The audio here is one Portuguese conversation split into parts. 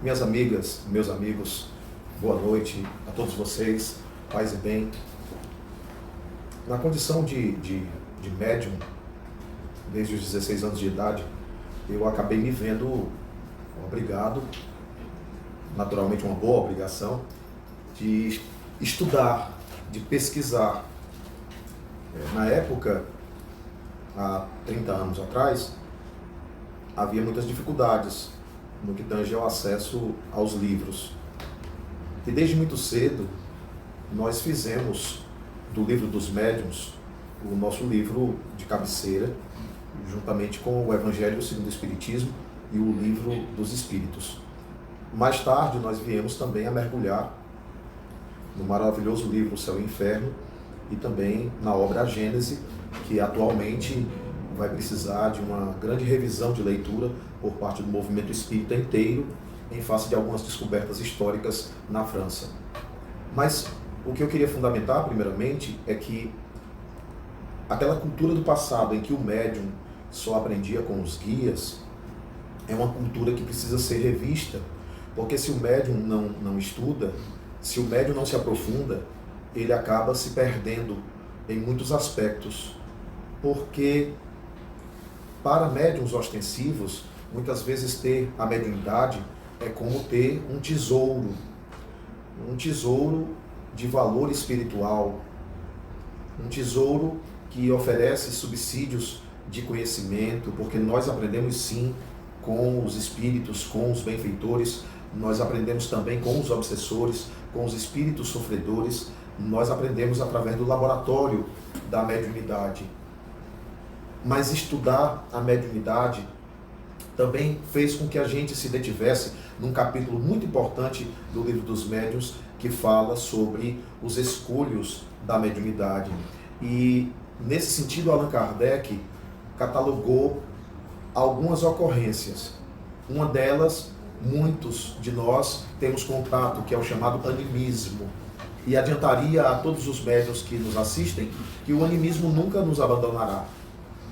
Minhas amigas, meus amigos, boa noite a todos vocês, paz e bem. Na condição de médium, desde os 16 anos de idade, eu acabei me vendo obrigado, naturalmente uma boa obrigação, de estudar, de pesquisar. Na época, há 30 anos atrás, havia muitas dificuldades no que tange ao acesso aos livros. E desde muito cedo, nós fizemos do Livro dos Médiuns o nosso livro de cabeceira, juntamente com o Evangelho segundo o Espiritismo e o Livro dos Espíritos. Mais tarde, nós viemos também a mergulhar no maravilhoso livro O Céu e o Inferno e também na obra A Gênese, que atualmente vai precisar de uma grande revisão de leitura por parte do movimento espírita inteiro, em face de algumas descobertas históricas na França. Mas o que eu queria fundamentar, primeiramente, é que aquela cultura do passado em que o médium só aprendia com os guias, é uma cultura que precisa ser revista, porque se o médium não estuda, se o médium não se aprofunda, ele acaba se perdendo em muitos aspectos, porque para médiuns ostensivos, muitas vezes ter a mediunidade é como ter um tesouro de valor espiritual, um tesouro que oferece subsídios de conhecimento, porque nós aprendemos sim com os espíritos, com os benfeitores, nós aprendemos também com os obsessores, com os espíritos sofredores, nós aprendemos através do laboratório da mediunidade. Mas estudar a mediunidade também fez com que a gente se detivesse num capítulo muito importante do Livro dos Médiuns, que fala sobre os escolhos da mediunidade. E, nesse sentido, Allan Kardec catalogou algumas ocorrências. Uma delas, muitos de nós temos contato, que é o chamado animismo. E adiantaria a todos os médiuns que nos assistem que o animismo nunca nos abandonará.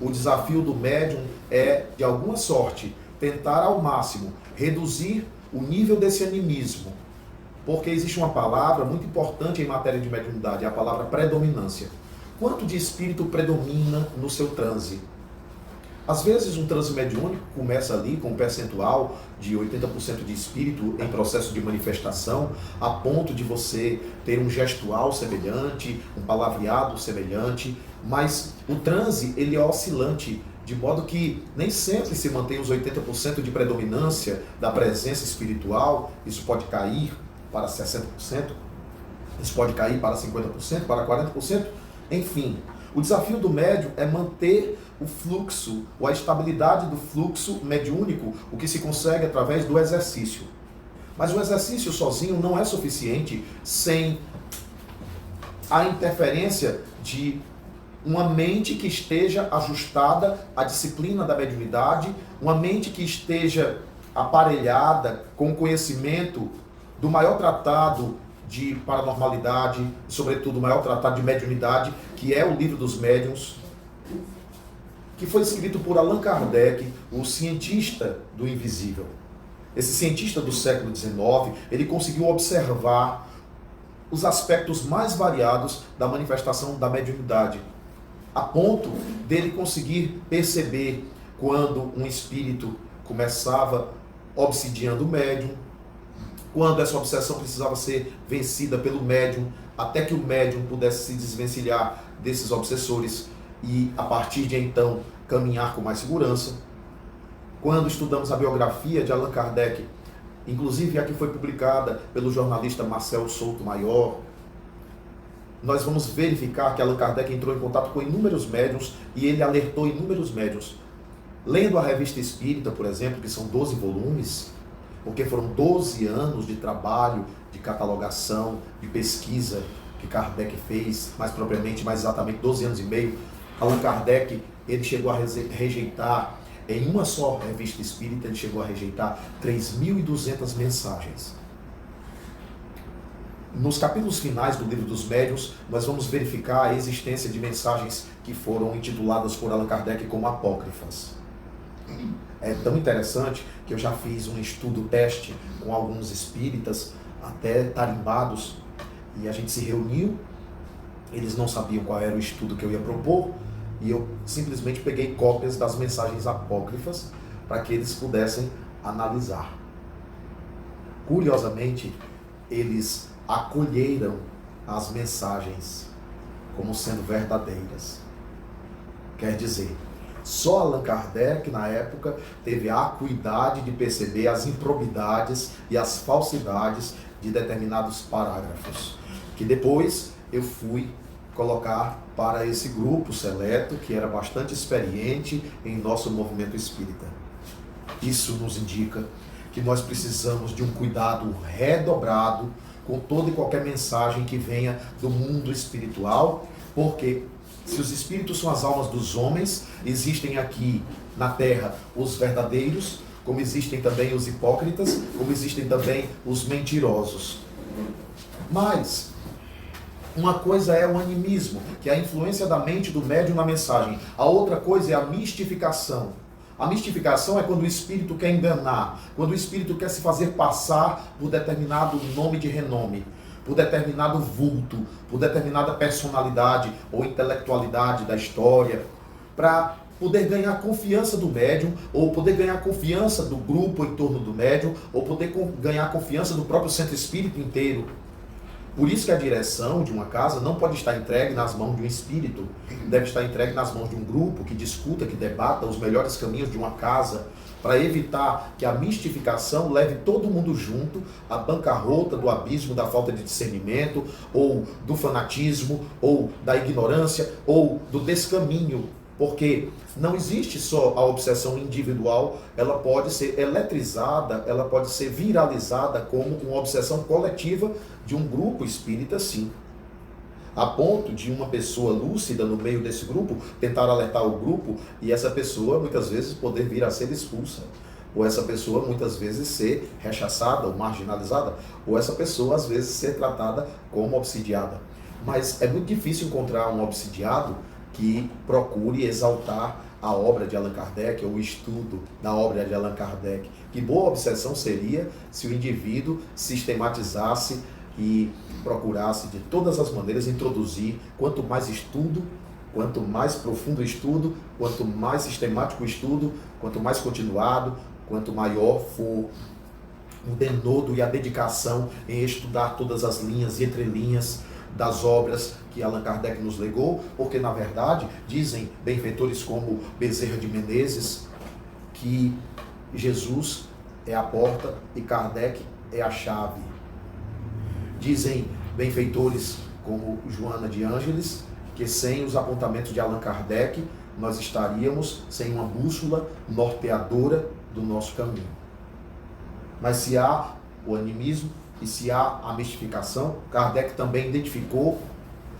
O desafio do médium é, de alguma sorte, tentar ao máximo reduzir o nível desse animismo. Porque existe uma palavra muito importante em matéria de mediunidade, é a palavra predominância. Quanto de espírito predomina no seu transe? Às vezes um transe mediúnico começa ali com um percentual de 80% de espírito em processo de manifestação, a ponto de você ter um gestual semelhante, um palavreado semelhante, mas o transe ele é oscilante, de modo que nem sempre se mantém os 80% de predominância da presença espiritual. Isso pode cair para 60%, isso pode cair para 50%, para 40%, enfim. O desafio do médium é manter o fluxo, ou a estabilidade do fluxo mediúnico, o que se consegue através do exercício. Mas o exercício sozinho não é suficiente sem a interferência de uma mente que esteja ajustada à disciplina da mediunidade, uma mente que esteja aparelhada com o conhecimento do maior tratado de paranormalidade, e sobretudo o maior tratado de mediunidade, que é o Livro dos Médiuns, que foi escrito por Allan Kardec, o cientista do invisível. Esse cientista do século XIX, ele conseguiu observar os aspectos mais variados da manifestação da mediunidade, a ponto dele conseguir perceber quando um espírito começava obsidiando o médium, quando essa obsessão precisava ser vencida pelo médium, até que o médium pudesse se desvencilhar desses obsessores e, a partir de então, caminhar com mais segurança. Quando estudamos a biografia de Allan Kardec, inclusive a que foi publicada pelo jornalista Marcel Souto Maior, nós vamos verificar que Allan Kardec entrou em contato com inúmeros médiuns e ele alertou inúmeros médiuns. Lendo a Revista Espírita, por exemplo, que são 12 volumes, porque foram 12 anos de trabalho, de catalogação, de pesquisa que Kardec fez, mais propriamente, mais exatamente 12 anos e meio. Allan Kardec, ele chegou a rejeitar, em uma só Revista Espírita, ele chegou a rejeitar 3.200 mensagens. Nos capítulos finais do Livro dos Médiuns, nós vamos verificar a existência de mensagens que foram intituladas por Allan Kardec como apócrifas. É tão interessante que eu já fiz um estudo teste com alguns espíritas, até tarimbados, e a gente se reuniu, eles não sabiam qual era o estudo que eu ia propor, e eu simplesmente peguei cópias das mensagens apócrifas para que eles pudessem analisar. Curiosamente, eles acolheram as mensagens como sendo verdadeiras. Quer dizer, só Allan Kardec, na época, teve a acuidade de perceber as improbidades e as falsidades de determinados parágrafos, que depois eu fui colocar para esse grupo seleto, que era bastante experiente em nosso movimento espírita. Isso nos indica que nós precisamos de um cuidado redobrado com toda e qualquer mensagem que venha do mundo espiritual, porque se os espíritos são as almas dos homens, existem aqui na Terra os verdadeiros, como existem também os hipócritas, como existem também os mentirosos. Mas uma coisa é o animismo, que é a influência da mente do médium na mensagem. A outra coisa é a mistificação. A mistificação é quando o espírito quer enganar, quando o espírito quer se fazer passar por determinado nome de renome, por determinado vulto, por determinada personalidade ou intelectualidade da história, para poder ganhar confiança do médium, ou poder ganhar confiança do grupo em torno do médium, ou poder ganhar confiança do próprio centro espírita inteiro. Por isso que a direção de uma casa não pode estar entregue nas mãos de um espírito, deve estar entregue nas mãos de um grupo que discuta, que debata os melhores caminhos de uma casa, para evitar que a mistificação leve todo mundo junto à bancarrota do abismo da falta de discernimento, ou do fanatismo, ou da ignorância, ou do descaminho. Porque não existe só a obsessão individual, ela pode ser eletrizada, ela pode ser viralizada como uma obsessão coletiva de um grupo espírita, sim. A ponto de uma pessoa lúcida no meio desse grupo tentar alertar o grupo e essa pessoa muitas vezes poder vir a ser expulsa. Ou essa pessoa muitas vezes ser rechaçada ou marginalizada. Ou essa pessoa às vezes ser tratada como obsidiada. Mas é muito difícil encontrar um obsidiado que procure exaltar a obra de Allan Kardec, ou o estudo da obra de Allan Kardec. Que boa obsessão seria se o indivíduo sistematizasse e procurasse de todas as maneiras introduzir, quanto mais estudo, quanto mais profundo o estudo, quanto mais sistemático o estudo, quanto mais continuado, quanto maior for o denodo e a dedicação em estudar todas as linhas e entrelinhas das obras que Allan Kardec nos legou, porque na verdade dizem benfeitores como Bezerra de Menezes que Jesus é a porta e Kardec é a chave. Dizem benfeitores como Joana de Ângeles que sem os apontamentos de Allan Kardec nós estaríamos sem uma bússola norteadora do nosso caminho. Mas se há o animismo e se há a mistificação, Kardec também identificou,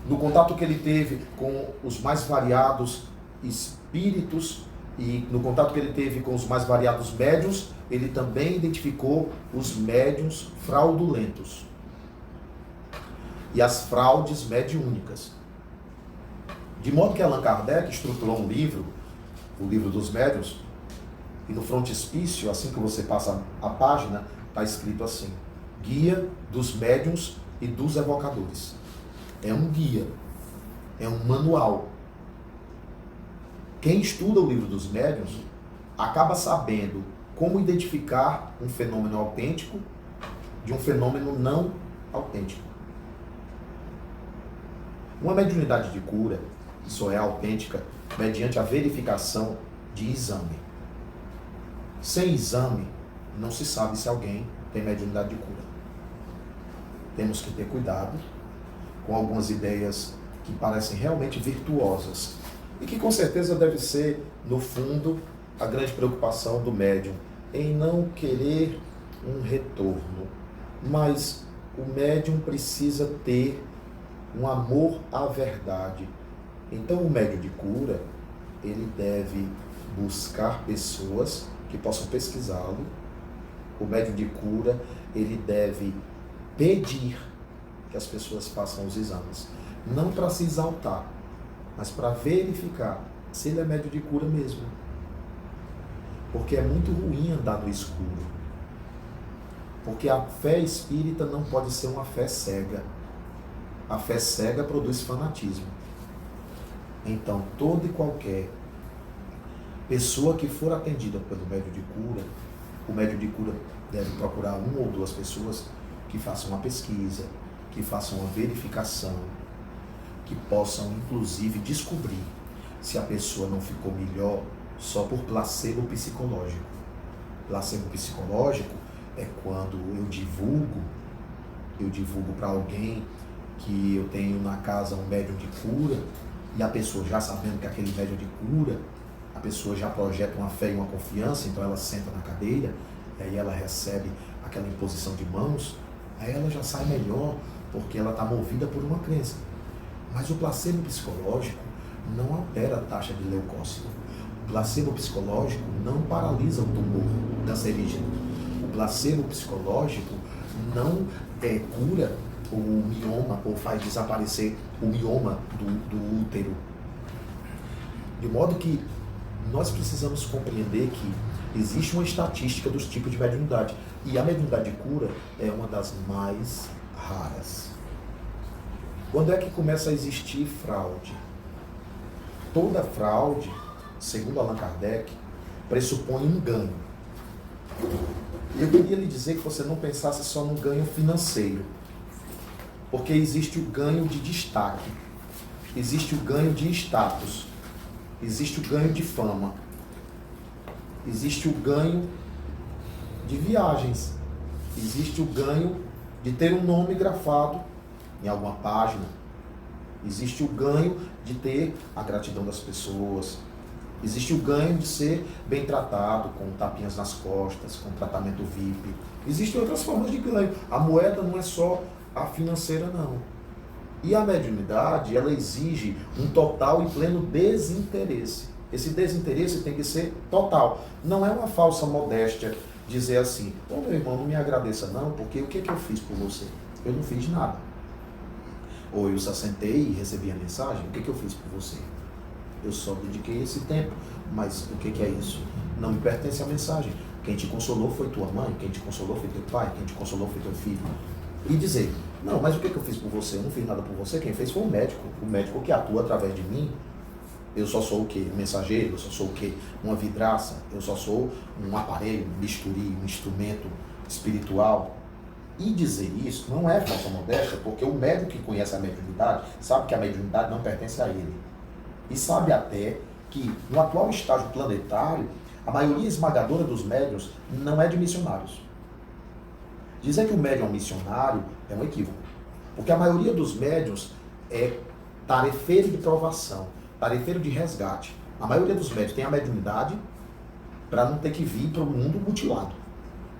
no contato que ele teve com os mais variados espíritos e no contato que ele teve com os mais variados médiuns, ele também identificou os médiuns fraudulentos e as fraudes mediúnicas. De modo que Allan Kardec estruturou um livro, o Livro dos Médiuns, e no frontispício, assim que você passa a página, está escrito assim: Guia dos Médiuns e dos Evocadores. É um guia, é um manual. Quem estuda o Livro dos Médiuns acaba sabendo como identificar um fenômeno autêntico de um fenômeno não autêntico. Uma mediunidade de cura só é autêntica mediante a verificação de exame. Sem exame, não se sabe se alguém tem mediunidade de cura. Temos que ter cuidado com algumas ideias que parecem realmente virtuosas e que com certeza deve ser, no fundo, a grande preocupação do médium em não querer um retorno. Mas o médium precisa ter um amor à verdade. Então o médium de cura, ele deve buscar pessoas que possam pesquisá-lo. O médium de cura, ele deve pedir que as pessoas façam os exames, não para se exaltar, mas para verificar se ele é médium de cura mesmo. Porque é muito ruim andar no escuro. Porque a fé espírita não pode ser uma fé cega. A fé cega produz fanatismo. Então, toda e qualquer pessoa que for atendida pelo médium de cura, o médium de cura deve procurar uma ou duas pessoas que façam uma pesquisa, que façam uma verificação, que possam, inclusive, descobrir se a pessoa não ficou melhor só por placebo psicológico. Placebo psicológico é quando eu divulgo para alguém que eu tenho na casa um médium de cura, e a pessoa já sabendo que aquele médium de cura, a pessoa já projeta uma fé e uma confiança, então ela senta na cadeira, e aí ela recebe aquela imposição de mãos, aí ela já sai melhor, porque ela está movida por uma crença. Mas o placebo psicológico não altera a taxa de leucócito. O placebo psicológico não paralisa o tumor cancerígeno. O placebo psicológico não cura o mioma ou faz desaparecer o mioma do útero. De modo que nós precisamos compreender que existe uma estatística dos tipos de mediunidade. E a mediunidade de cura é uma das mais raras. Quando é que começa a existir fraude? Toda fraude, segundo Allan Kardec, pressupõe um ganho. Eu queria lhe dizer que você não pensasse só no ganho financeiro, porque existe o ganho de destaque, existe o ganho de status, existe o ganho de fama, existe o ganho de viagens, existe o ganho de ter um nome grafado em alguma página, existe o ganho de ter a gratidão das pessoas, existe o ganho de ser bem tratado, com tapinhas nas costas, com tratamento VIP. Existem outras formas de ganho. A moeda não é só a financeira, não. E a mediunidade, ela exige um total e pleno desinteresse. Esse desinteresse tem que ser total. Não é uma falsa modéstia dizer assim: ô meu irmão, não me agradeça não, porque o que eu fiz por você? Eu não fiz nada. Ou eu só sentei e recebi a mensagem, o que eu fiz por você? Eu só dediquei esse tempo. Mas o que é isso? Não me pertence a mensagem. Quem te consolou foi tua mãe, quem te consolou foi teu pai, quem te consolou foi teu filho. E dizer: não, mas o que eu fiz por você? Eu não fiz nada por você, quem fez foi o médico que atua através de mim. Eu só sou o quê? Um mensageiro? Eu só sou o quê? Uma vidraça? Eu só sou um aparelho, um bisturi, um instrumento espiritual. E dizer isso não é falsa modéstia, porque o médico que conhece a mediunidade sabe que a mediunidade não pertence a ele. E sabe até que, no atual estágio planetário, a maioria esmagadora dos médiuns não é de missionários. Dizer que o médium é um missionário é um equívoco, porque a maioria dos médiuns é tarefeiro de provação, tarefeiro de resgate. A maioria dos médiuns tem a mediunidade para não ter que vir para o mundo mutilado.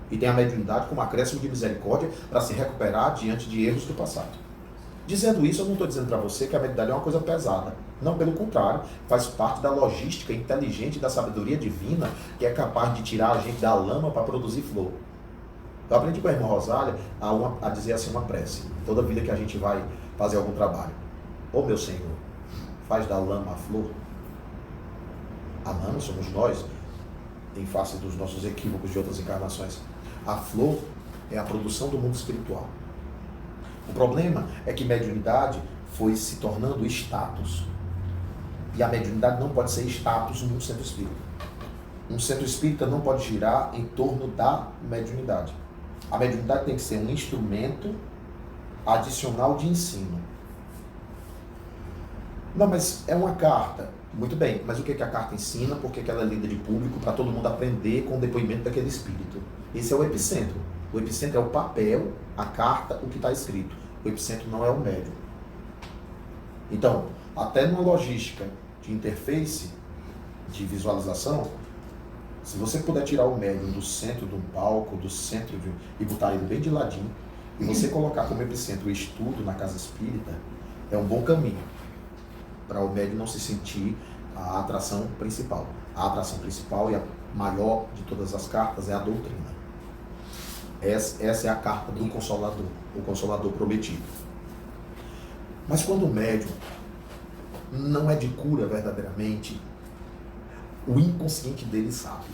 E tem a mediunidade como acréscimo de misericórdia para se recuperar diante de erros do passado. Dizendo isso, eu não estou dizendo para você que a mediunidade é uma coisa pesada. Não, pelo contrário, faz parte da logística inteligente da sabedoria divina, que é capaz de tirar a gente da lama para produzir flor. Eu aprendi com a irmã Rosália a dizer assim uma prece, toda vida que a gente vai fazer algum trabalho. Ô meu Senhor, faz da lama a flor. A lama somos nós, em face dos nossos equívocos de outras encarnações. A flor é a produção do mundo espiritual. O problema é que mediunidade foi se tornando status. E a mediunidade não pode ser status num centro espírita. Um centro espírita não pode girar em torno da mediunidade. A mediunidade tem que ser um instrumento adicional de ensino. Não, mas é uma carta. Muito bem, mas o que a carta ensina? Por que ela é lida de público? Para todo mundo aprender com o depoimento daquele espírito. Esse é o epicentro. O epicentro é o papel, a carta, o que está escrito. O epicentro não é o médium. Então, até numa logística de interface, de visualização, se você puder tirar o médium do centro de um palco, do centro e botar ele bem de ladinho, e você colocar como epicentro o estudo na casa espírita, é um bom caminho para o médium não se sentir a atração principal. A atração principal e a maior de todas as cartas é a doutrina. Essa é a carta do Consolador, o Consolador prometido. Mas quando o médium não é de cura verdadeiramente, o inconsciente dele sabe.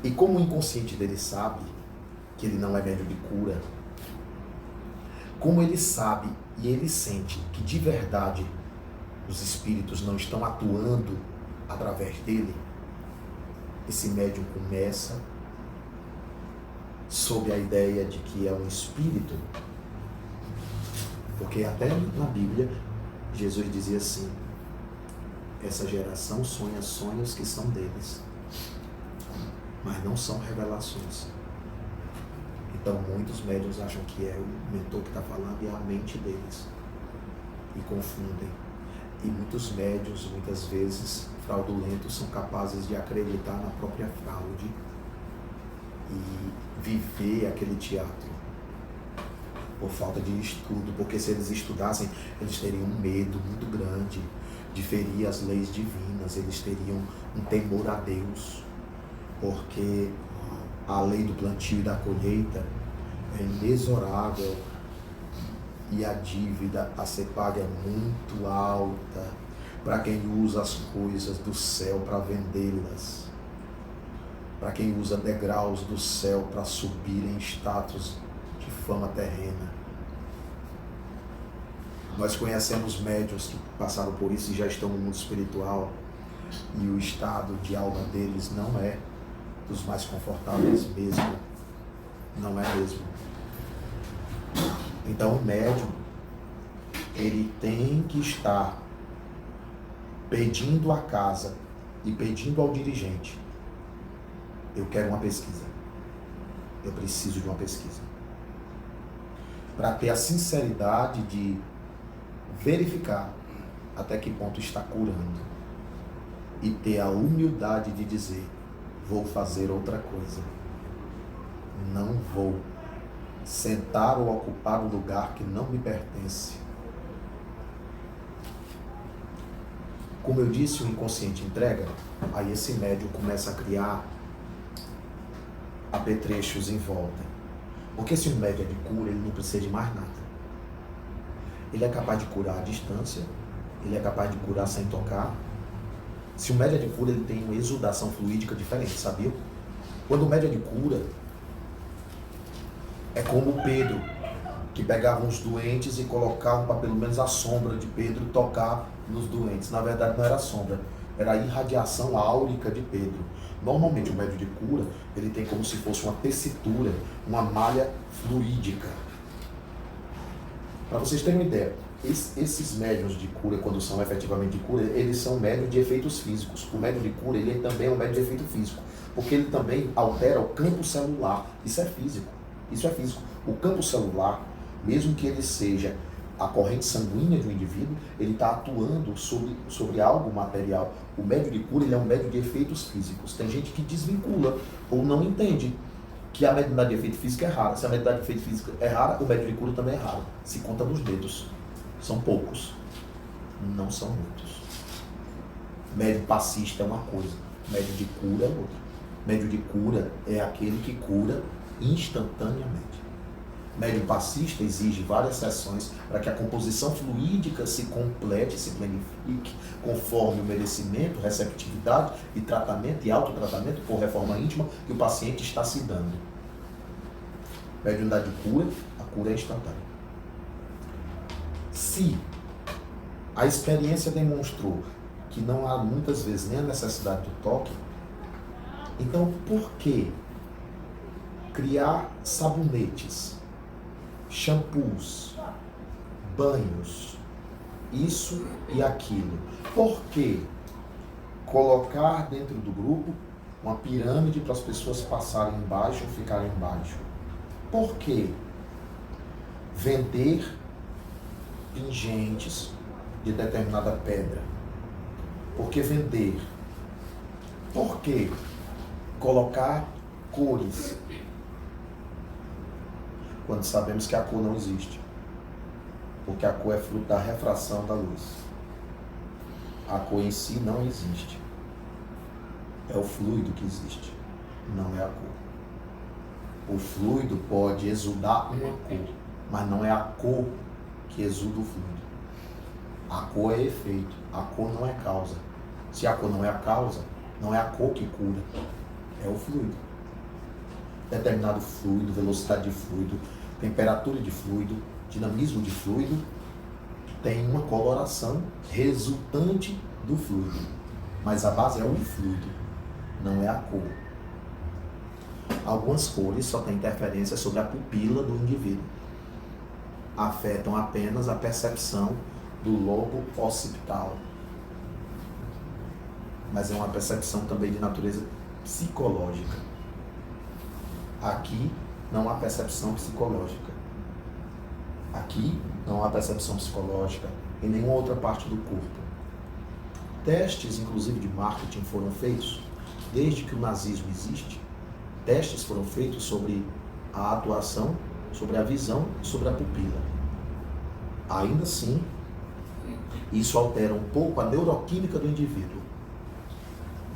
E como o inconsciente dele sabe que ele não é médium de cura, como ele sabe e ele sente que de verdade os espíritos não estão atuando através dele, esse médium começa sob a ideia de que é um espírito, porque até na Bíblia Jesus dizia assim: essa geração sonha sonhos que são deles, mas não são revelações. Então muitos médiuns acham que é o mentor que está falando e é a mente deles, e confundem. E muitos médiuns, muitas vezes fraudulentos, são capazes de acreditar na própria fraude e viver aquele teatro por falta de estudo, porque se eles estudassem, eles teriam um medo muito grande de ferir as leis divinas, eles teriam um temor a Deus, porque a lei do plantio e da colheita é inexorável e a dívida a ser paga é muito alta para quem usa as coisas do céu para vendê-las, para quem usa degraus do céu para subir em status de fama terrena. Nós conhecemos médiuns que passaram por isso e já estão no mundo espiritual, e o estado de alma deles não é dos mais confortáveis mesmo. Não é mesmo. Então o médium, ele tem que estar pedindo à casa e pedindo ao dirigente: eu quero uma pesquisa, eu preciso de uma pesquisa, para ter a sinceridade de verificar até que ponto está curando e ter a humildade de dizer: vou fazer outra coisa, não vou sentar ou ocupar um lugar que não me pertence. Como eu disse, o inconsciente entrega, aí esse médium começa a criar apetrechos em volta. Porque se um médium é de cura, ele não precisa de mais nada. Ele é capaz de curar à distância, ele é capaz de curar sem tocar. Se o médium é de cura, ele tem uma exudação fluídica diferente, sabia? Quando o médium é de cura, é como o Pedro, que pegava os doentes e colocava para pelo menos a sombra de Pedro tocar nos doentes. Na verdade não era a sombra, era a irradiação áurica de Pedro. Normalmente o médium de cura, ele tem como se fosse uma tessitura, uma malha fluídica. Para vocês terem uma ideia, esses médiuns de cura, quando são efetivamente de cura, eles são médiuns de efeitos físicos. O médium de cura, ele também é um médium de efeito físico, porque ele também altera o campo celular. Isso é físico. Isso é físico. O campo celular, mesmo que ele seja a corrente sanguínea de um indivíduo, ele está atuando sobre algo material. O médium de cura, ele é um médium de efeitos físicos. Tem gente que desvincula ou não entende que a mediunidade de efeito físico é rara. Se a mediunidade de efeito físico é rara, o médium de cura também é raro. Se conta nos dedos. São poucos. Não são muitos. Médium passista é uma coisa, médium de cura é outra. Médium de cura é aquele que cura instantaneamente. Médium passista exige várias sessões para que a composição fluídica se complete, se planifique, conforme o merecimento, receptividade e tratamento e autotratamento por reforma íntima que o paciente está se dando. Mediunidade de cura, a cura é instantânea. Se a experiência demonstrou que não há muitas vezes nem a necessidade do toque, então por que criar sabonetes, shampoos, banhos, isso e aquilo? Por que colocar dentro do grupo uma pirâmide para as pessoas passarem embaixo ou ficarem embaixo? Por que vender pingentes de determinada pedra? Por que vender? Por que colocar cores quando sabemos que a cor não existe? Porque a cor é fruto da refração da luz. A cor em si não existe. É o fluido que existe, não é a cor. O fluido pode exudar uma cor, mas não é a cor que exuda o fluido. A cor é efeito, a cor não é causa. Se a cor não é a causa, não é a cor que cura, é o fluido. determinado fluido, velocidade de fluido, temperatura de fluido, dinamismo de fluido, tem uma coloração resultante do fluido. Mas a base é o fluido, não é a cor. Algumas cores só têm interferência sobre a pupila do indivíduo. Afetam apenas a percepção do lobo occipital. Mas é uma percepção também de natureza psicológica. Aqui não há percepção psicológica. Aqui não há percepção psicológica em nenhuma outra parte do corpo. Testes, inclusive de marketing, foram feitos desde que o nazismo existe. Testes foram feitos sobre a atuação, sobre a visão, sobre a pupila. Ainda assim, isso altera um pouco a neuroquímica do indivíduo.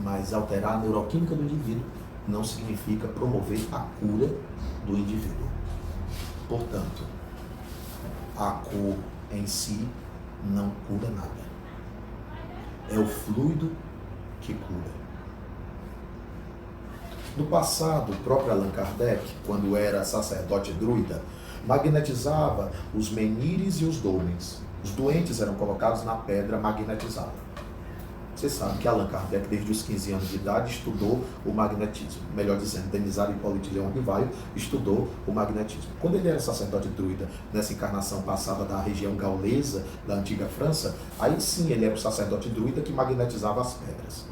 Mas alterar a neuroquímica do indivíduo não significa promover a cura do indivíduo. Portanto, a cor em si não cura nada. É o fluido que cura. No passado, o próprio Allan Kardec, quando era sacerdote druida, magnetizava os menires e os dolmens. Os doentes eram colocados na pedra magnetizada. Você sabe que Allan Kardec, desde os 15 anos de idade, estudou o magnetismo. Melhor dizendo, Denizar Hipólito Leão Rivaio estudou o magnetismo. Quando ele era sacerdote druida, nessa encarnação passada da região gaulesa, da antiga França, aí sim ele era o sacerdote druida que magnetizava as pedras.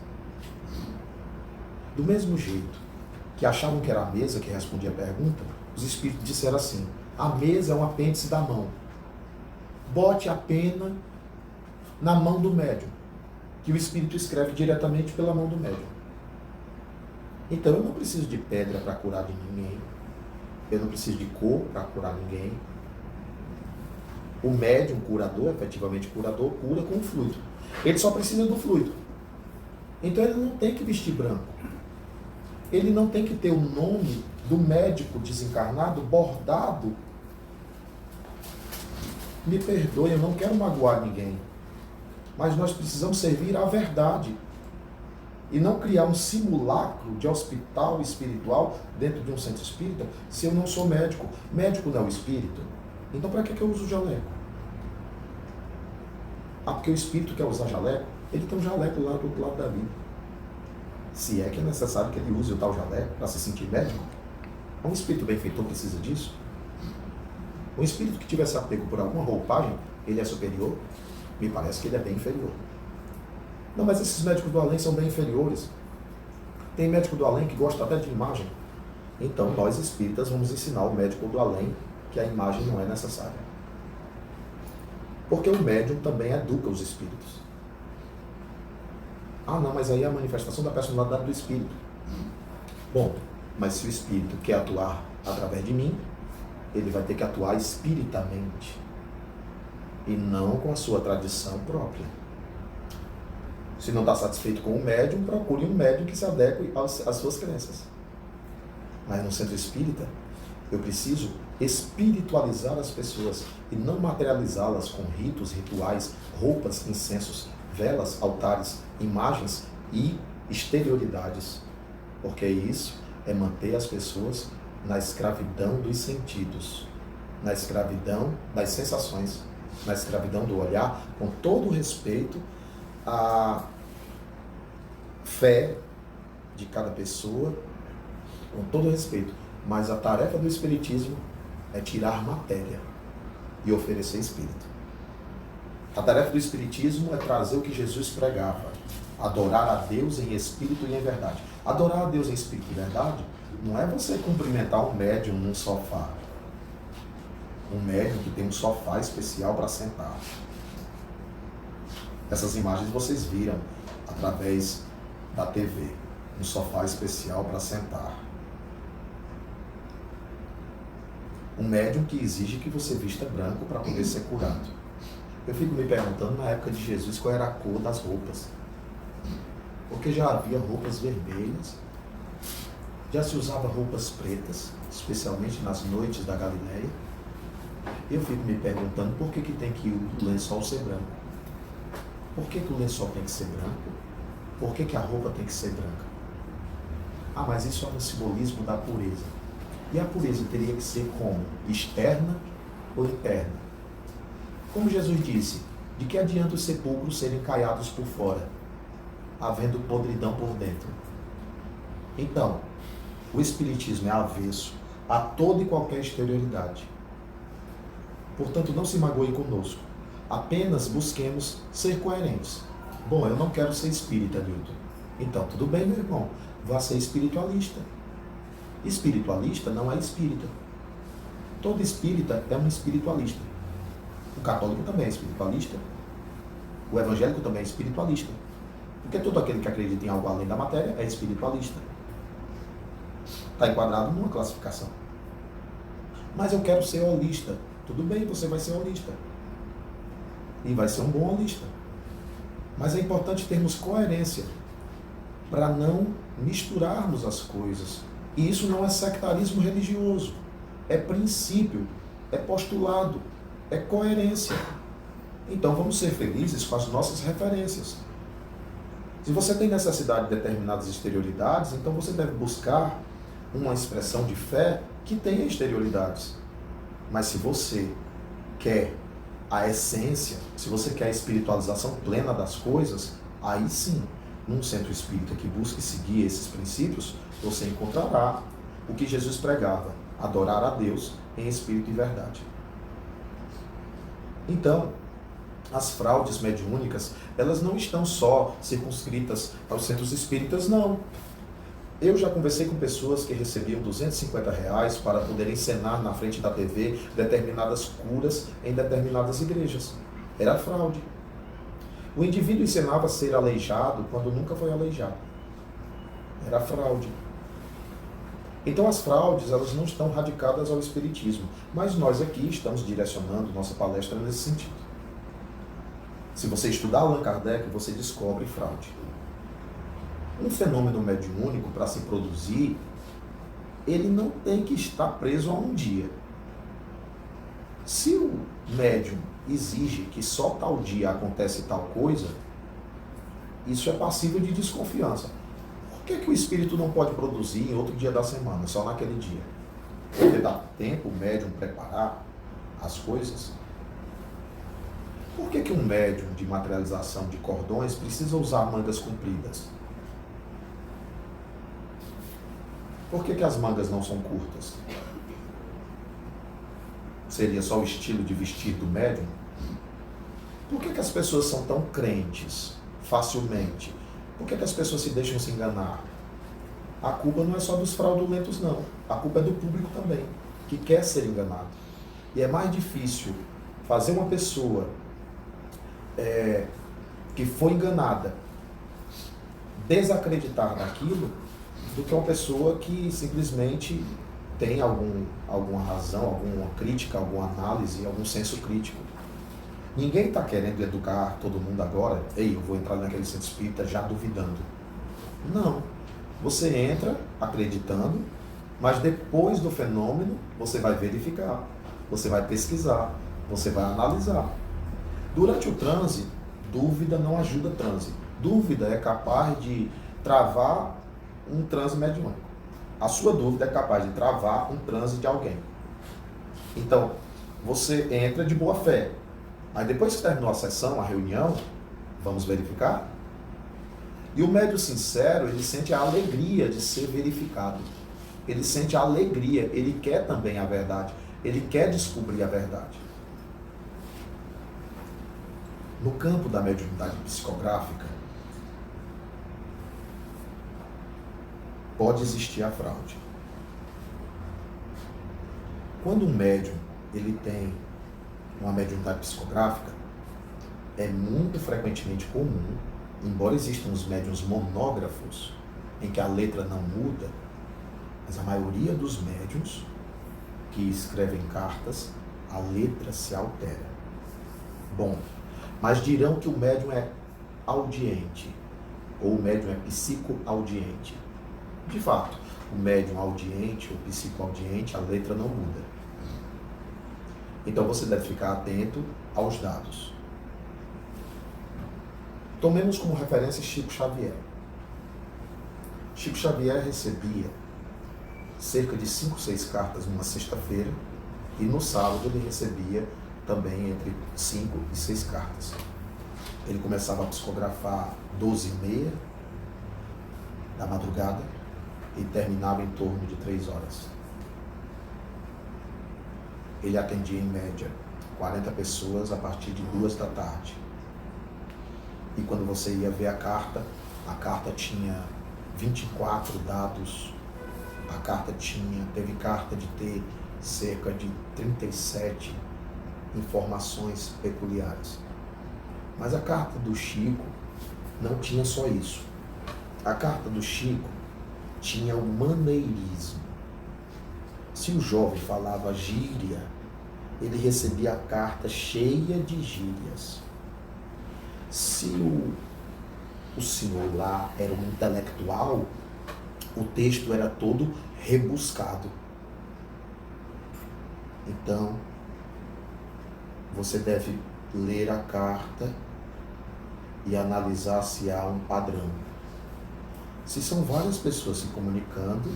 Do mesmo jeito que achavam que era a mesa que respondia a pergunta, os espíritos disseram assim: a mesa é um apêndice da mão. Bote a pena na mão do médium, que o espírito escreve diretamente pela mão do médium. Então eu não preciso de pedra para curar de ninguém. Eu não preciso de cor para curar ninguém. O médium curador, efetivamente curador, cura com o fluido. Ele só precisa do fluido. Então ele não tem que vestir branco. Ele não tem que ter o nome do médico desencarnado bordado. Me perdoe, eu não quero magoar ninguém. Mas nós precisamos servir à verdade. E não criar um simulacro de hospital espiritual dentro de um centro espírita se eu não sou médico. Médico não é o espírito. Então para que eu uso jaleco? Ah, porque o espírito quer usar jaleco? Ele tem um jaleco lá do outro lado da vida. Se é que é necessário que ele use o tal jaleco para se sentir médico. Um espírito benfeitor precisa disso? Um espírito que tivesse apego por alguma roupagem, ele é superior? Me parece que ele é bem inferior. Não, mas esses médicos do além são bem inferiores. Tem médico do além que gosta até de imagem. Então nós espíritas vamos ensinar o médico do além que a imagem não é necessária. Porque o médium também educa os espíritos. Ah não, mas aí é a manifestação da personalidade do espírito. Bom, mas se o espírito quer atuar através de mim, ele vai ter que atuar espiritamente. E não com a sua tradição própria. Se não está satisfeito com o médium, procure um médium que se adeque às suas crenças. Mas no centro espírita, eu preciso espiritualizar as pessoas e não materializá-las com ritos, rituais, roupas, incensos, velas, altares, imagens e exterioridades. Porque isso é manter as pessoas na escravidão dos sentidos, na escravidão das sensações, na escravidão do olhar, com todo o respeito à fé de cada pessoa, com todo o respeito. Mas a tarefa do espiritismo é tirar matéria e oferecer espírito. A tarefa do espiritismo é trazer o que Jesus pregava: adorar a Deus em espírito e em verdade. Adorar a Deus em espírito e verdade não é você cumprimentar um médium num sofá. Um médium que tem um sofá especial para sentar. Essas imagens vocês viram através da TV. Um sofá especial para sentar. Um médium que exige que você vista branco para poder ser curado. Eu fico me perguntando, na época de Jesus, qual era a cor das roupas. Porque já havia roupas vermelhas, já se usava roupas pretas, especialmente nas noites da Galileia. Eu fico me perguntando por que tem que o lençol ser branco. Por que o lençol tem que ser branco? Por que a roupa tem que ser branca? Ah, mas isso é um simbolismo da pureza. E a pureza teria que ser como? Externa ou interna? Como Jesus disse, de que adianta os sepulcros serem caiados por fora, havendo podridão por dentro? Então, o Espiritismo é avesso a toda e qualquer exterioridade. Portanto, não se magoe conosco. Apenas busquemos ser coerentes. Bom, eu não quero ser espírita, Newton. Então, tudo bem, meu irmão. Vá ser espiritualista. Espiritualista não é espírita. Todo espírita é um espiritualista. O católico também é espiritualista. O evangélico também é espiritualista. Porque todo aquele que acredita em algo além da matéria é espiritualista. Está enquadrado numa classificação. Mas eu quero ser holista. Tudo bem, você vai ser holista. E vai ser um bom holista. Mas é importante termos coerência para não misturarmos as coisas. E isso não é sectarismo religioso. É princípio, é postulado, é coerência. Então vamos ser felizes com as nossas referências. Se você tem necessidade de determinadas exterioridades, então você deve buscar uma expressão de fé que tenha exterioridades. Mas se você quer a essência, se você quer a espiritualização plena das coisas, aí sim, num centro espírita que busque seguir esses princípios, você encontrará o que Jesus pregava, adorar a Deus em espírito e verdade. Então, as fraudes mediúnicas, elas não estão só circunscritas aos centros espíritas, não. Eu já conversei com pessoas que recebiam R$250 para poder encenar na frente da TV determinadas curas em determinadas igrejas. Era fraude. O indivíduo encenava ser aleijado quando nunca foi aleijado. Era fraude. Então as fraudes, elas não estão radicadas ao espiritismo, mas nós aqui estamos direcionando nossa palestra nesse sentido. Se você estudar Allan Kardec, você descobre fraude. Um fenômeno mediúnico, para se produzir, ele não tem que estar preso a um dia. Se o médium exige que só tal dia acontece tal coisa, isso é passível de desconfiança. Por que o espírito não pode produzir em outro dia da semana, só naquele dia? Porque dá tempo o médium preparar as coisas? Por que um médium de materialização de cordões precisa usar mangas compridas? Por que as mangas não são curtas? Seria só o estilo de vestir do médium? Por que as pessoas são tão crentes facilmente? Por que as pessoas se deixam se enganar? A culpa não é só dos fraudulentos, não. A culpa é do público também, que quer ser enganado. E é mais difícil fazer uma pessoa que foi enganada desacreditar daquilo do que uma pessoa que simplesmente tem alguma razão, alguma crítica, alguma análise, algum senso crítico. Ninguém está querendo educar todo mundo agora, eu vou entrar naquele centro espírita já duvidando. Não. Você entra acreditando, mas depois do fenômeno, você vai verificar, você vai pesquisar, você vai analisar. Durante o transe, dúvida não ajuda transe. Dúvida é capaz de travar um transe mediúnico. A sua dúvida é capaz de travar um transe de alguém. Então, você entra de boa fé. Mas depois que terminou a sessão, a reunião, vamos verificar? E o médium sincero, ele sente a alegria de ser verificado. Ele sente a alegria, ele quer também a verdade. Ele quer descobrir a verdade. No campo da mediunidade psicográfica, pode existir a fraude. Quando um médium ele tem uma mediunidade psicográfica, é muito frequentemente comum, embora existam os médiuns monógrafos, em que a letra não muda, mas a maioria dos médiuns que escrevem cartas, a letra se altera. Bom, mas dirão que o médium é audiente, ou o médium é psicoaudiente. De fato, o médium audiente ou psicoaudiente, a letra não muda. Então você deve ficar atento aos dados. Tomemos como referência Chico Xavier. Chico Xavier recebia cerca de 5, 6 cartas numa sexta-feira, e no sábado ele recebia também entre 5 e 6 cartas. Ele começava a psicografar 12h30 da madrugada e terminava em torno de 3 horas. Ele atendia em média 40 pessoas a partir de 2 da tarde. E quando você ia ver a carta tinha 24 dados, teve carta de ter cerca de 37 informações peculiares. Mas a carta do Chico não tinha só isso. A carta do Chico tinha o maneirismo. Se o jovem falava gíria, ele recebia a carta cheia de gírias. Se o senhor lá era um intelectual, o texto era todo rebuscado. Então, você deve ler a carta e analisar se há um padrão. Se são várias pessoas se comunicando,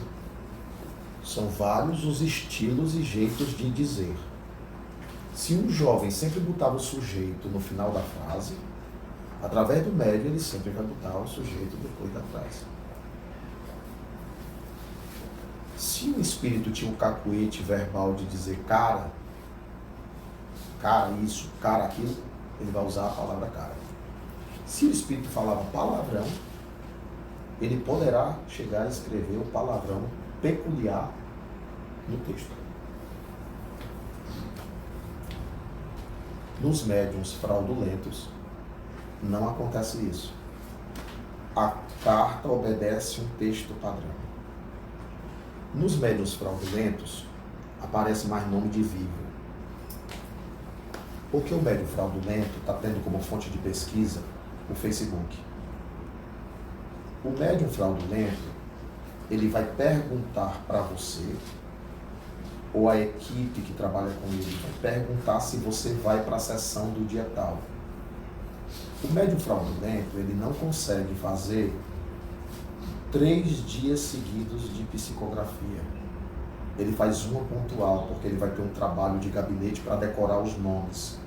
são vários os estilos e jeitos de dizer. Se um jovem sempre botava o sujeito no final da frase, através do médio ele sempre vai botar o sujeito depois da frase. Se o espírito tinha um cacuete verbal de dizer cara isso, cara aquilo, ele vai usar a palavra cara. Se o espírito falava palavrão, ele poderá chegar a escrever o palavrão peculiar no texto. Nos médiuns fraudulentos, não acontece isso. A carta obedece um texto padrão. Nos médiuns fraudulentos, aparece mais nome de vivo. Porque o médium fraudulento está tendo como fonte de pesquisa o Facebook. O médium fraudulento, ele vai perguntar para você, ou a equipe que trabalha com ele, vai perguntar se você vai para a sessão do dia tal. O médium fraudulento, ele não consegue fazer 3 dias seguidos de psicografia. Ele faz uma pontual, porque ele vai ter um trabalho de gabinete para decorar os nomes.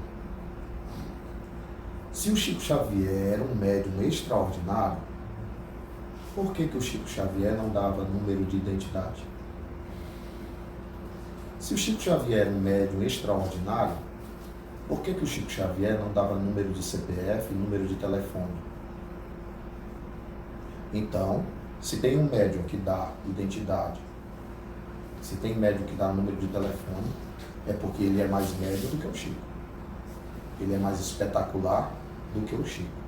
Se o Chico Xavier era um médium extraordinário, por que o Chico Xavier não dava número de identidade? Se o Chico Xavier era um médium extraordinário, por que o Chico Xavier não dava número de CPF e número de telefone? Então, se tem um médium que dá identidade, se tem médium que dá número de telefone, é porque ele é mais médium do que o Chico. Ele é mais espetacular do que o Chico.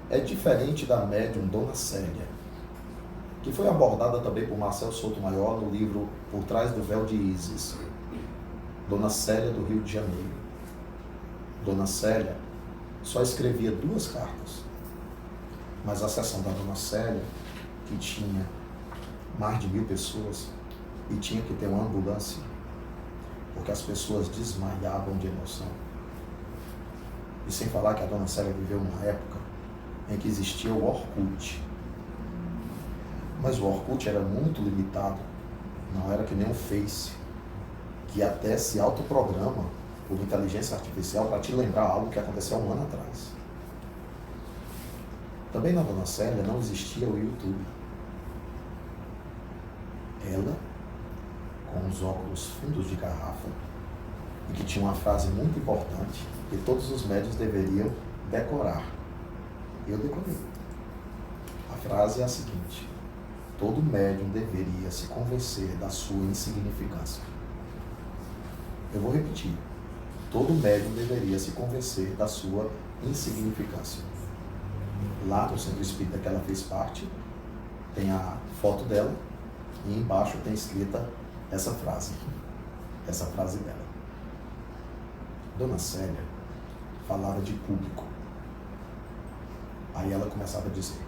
É diferente da médium Dona Célia, que foi abordada também por Marcelo Sotomayor no livro Por Trás do Véu de Ísis. Dona Célia do Rio de Janeiro. Dona Célia só escrevia 2 cartas. Mas a sessão da Dona Célia, que tinha mais de 1000 pessoas, e tinha que ter uma ambulância, porque as pessoas desmaiavam de emoção. E sem falar que a Dona Célia viveu uma época em que existia o Orkut. Mas o Orkut era muito limitado, não era que nem o Face, que até se autoprograma por inteligência artificial para te lembrar algo que aconteceu há um ano atrás. Também na Dona Célia não existia o YouTube. Ela, com os óculos fundos de garrafa, e que tinha uma frase muito importante que todos os médiuns deveriam decorar. Eu decorei. A frase é a seguinte: todo médium deveria se convencer da sua insignificância. Eu vou repetir. Todo médium deveria se convencer da sua insignificância. Lá no Centro Espírita que ela fez parte, tem a foto dela e embaixo tem escrita essa frase dela. Dona Célia falava de público. Aí ela começava a dizer: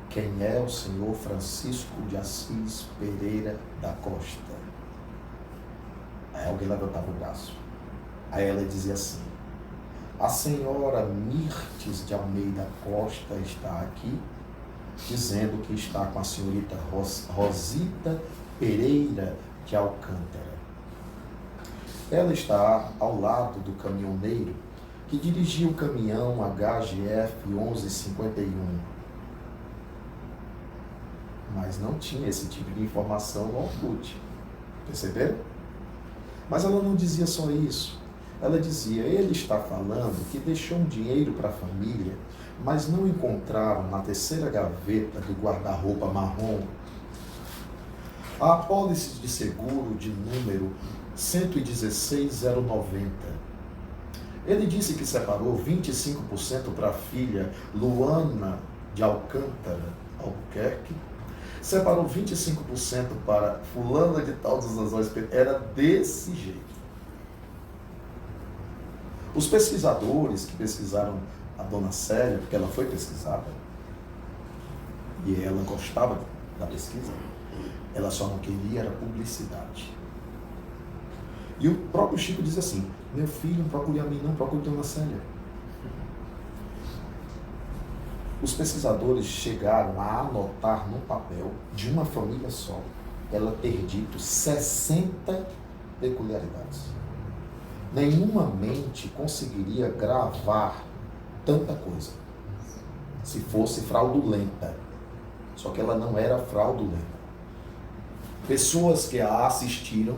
quem é o senhor Francisco de Assis Pereira da Costa? Aí alguém levantava o braço. Aí ela dizia assim: a senhora Mirtes de Almeida Costa está aqui? dizendo que está com a senhorita Rosita Pereira de Alcântara. Ela está ao lado do caminhoneiro que dirigia o caminhão HGF 1151. Mas não tinha esse tipo de informação no Orkut. Perceberam? Mas ela não dizia só isso. Ela dizia, ele está falando que deixou um dinheiro para a família, mas não encontraram na terceira gaveta do guarda-roupa marrom a apólice de seguro de número 116090. Ele disse que separou 25% para a filha Luana de Alcântara, Albuquerque, separou 25% para fulana de tal dos Anzóis. Era desse jeito. Os pesquisadores que pesquisaram a dona Célia, porque ela foi pesquisada, e ela gostava da pesquisa, ela só não queria era publicidade. E o próprio Chico diz assim, meu filho, não procure a mim, não procure a dona Célia. Os pesquisadores chegaram a anotar no papel de uma família só, ela ter dito 60 peculiaridades. Nenhuma mente conseguiria gravar tanta coisa se fosse fraudulenta. Só que ela não era fraudulenta. Pessoas que a assistiram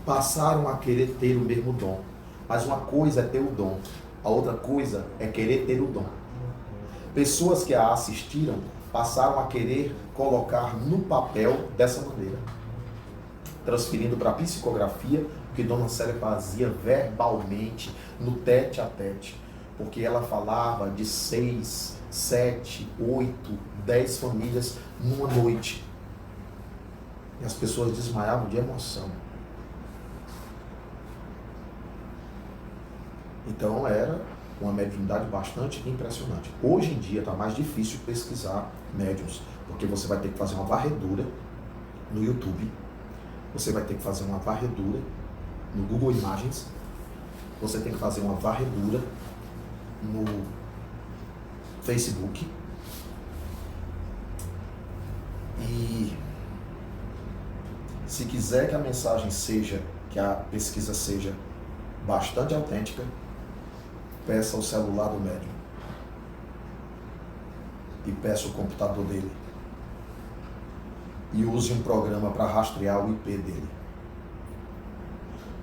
passaram a querer ter o mesmo dom. Mas uma coisa é ter o dom, a outra coisa é querer ter o dom. Pessoas que a assistiram passaram a querer colocar no papel dessa maneira, transferindo para a psicografia o que Dona Célia fazia verbalmente, no tete a tete, porque ela falava de 6, 7, 8, 10 famílias numa noite. E as pessoas desmaiavam de emoção. Então era uma mediunidade bastante impressionante. Hoje em dia está mais difícil pesquisar médiuns, porque você vai ter que fazer uma varredura no YouTube, você vai ter que fazer uma varredura no Google Imagens, você tem que fazer uma varredura no Facebook, e se quiser que a mensagem seja, que a pesquisa seja bastante autêntica, peça o celular do médium e peça o computador dele e use um programa para rastrear o IP dele,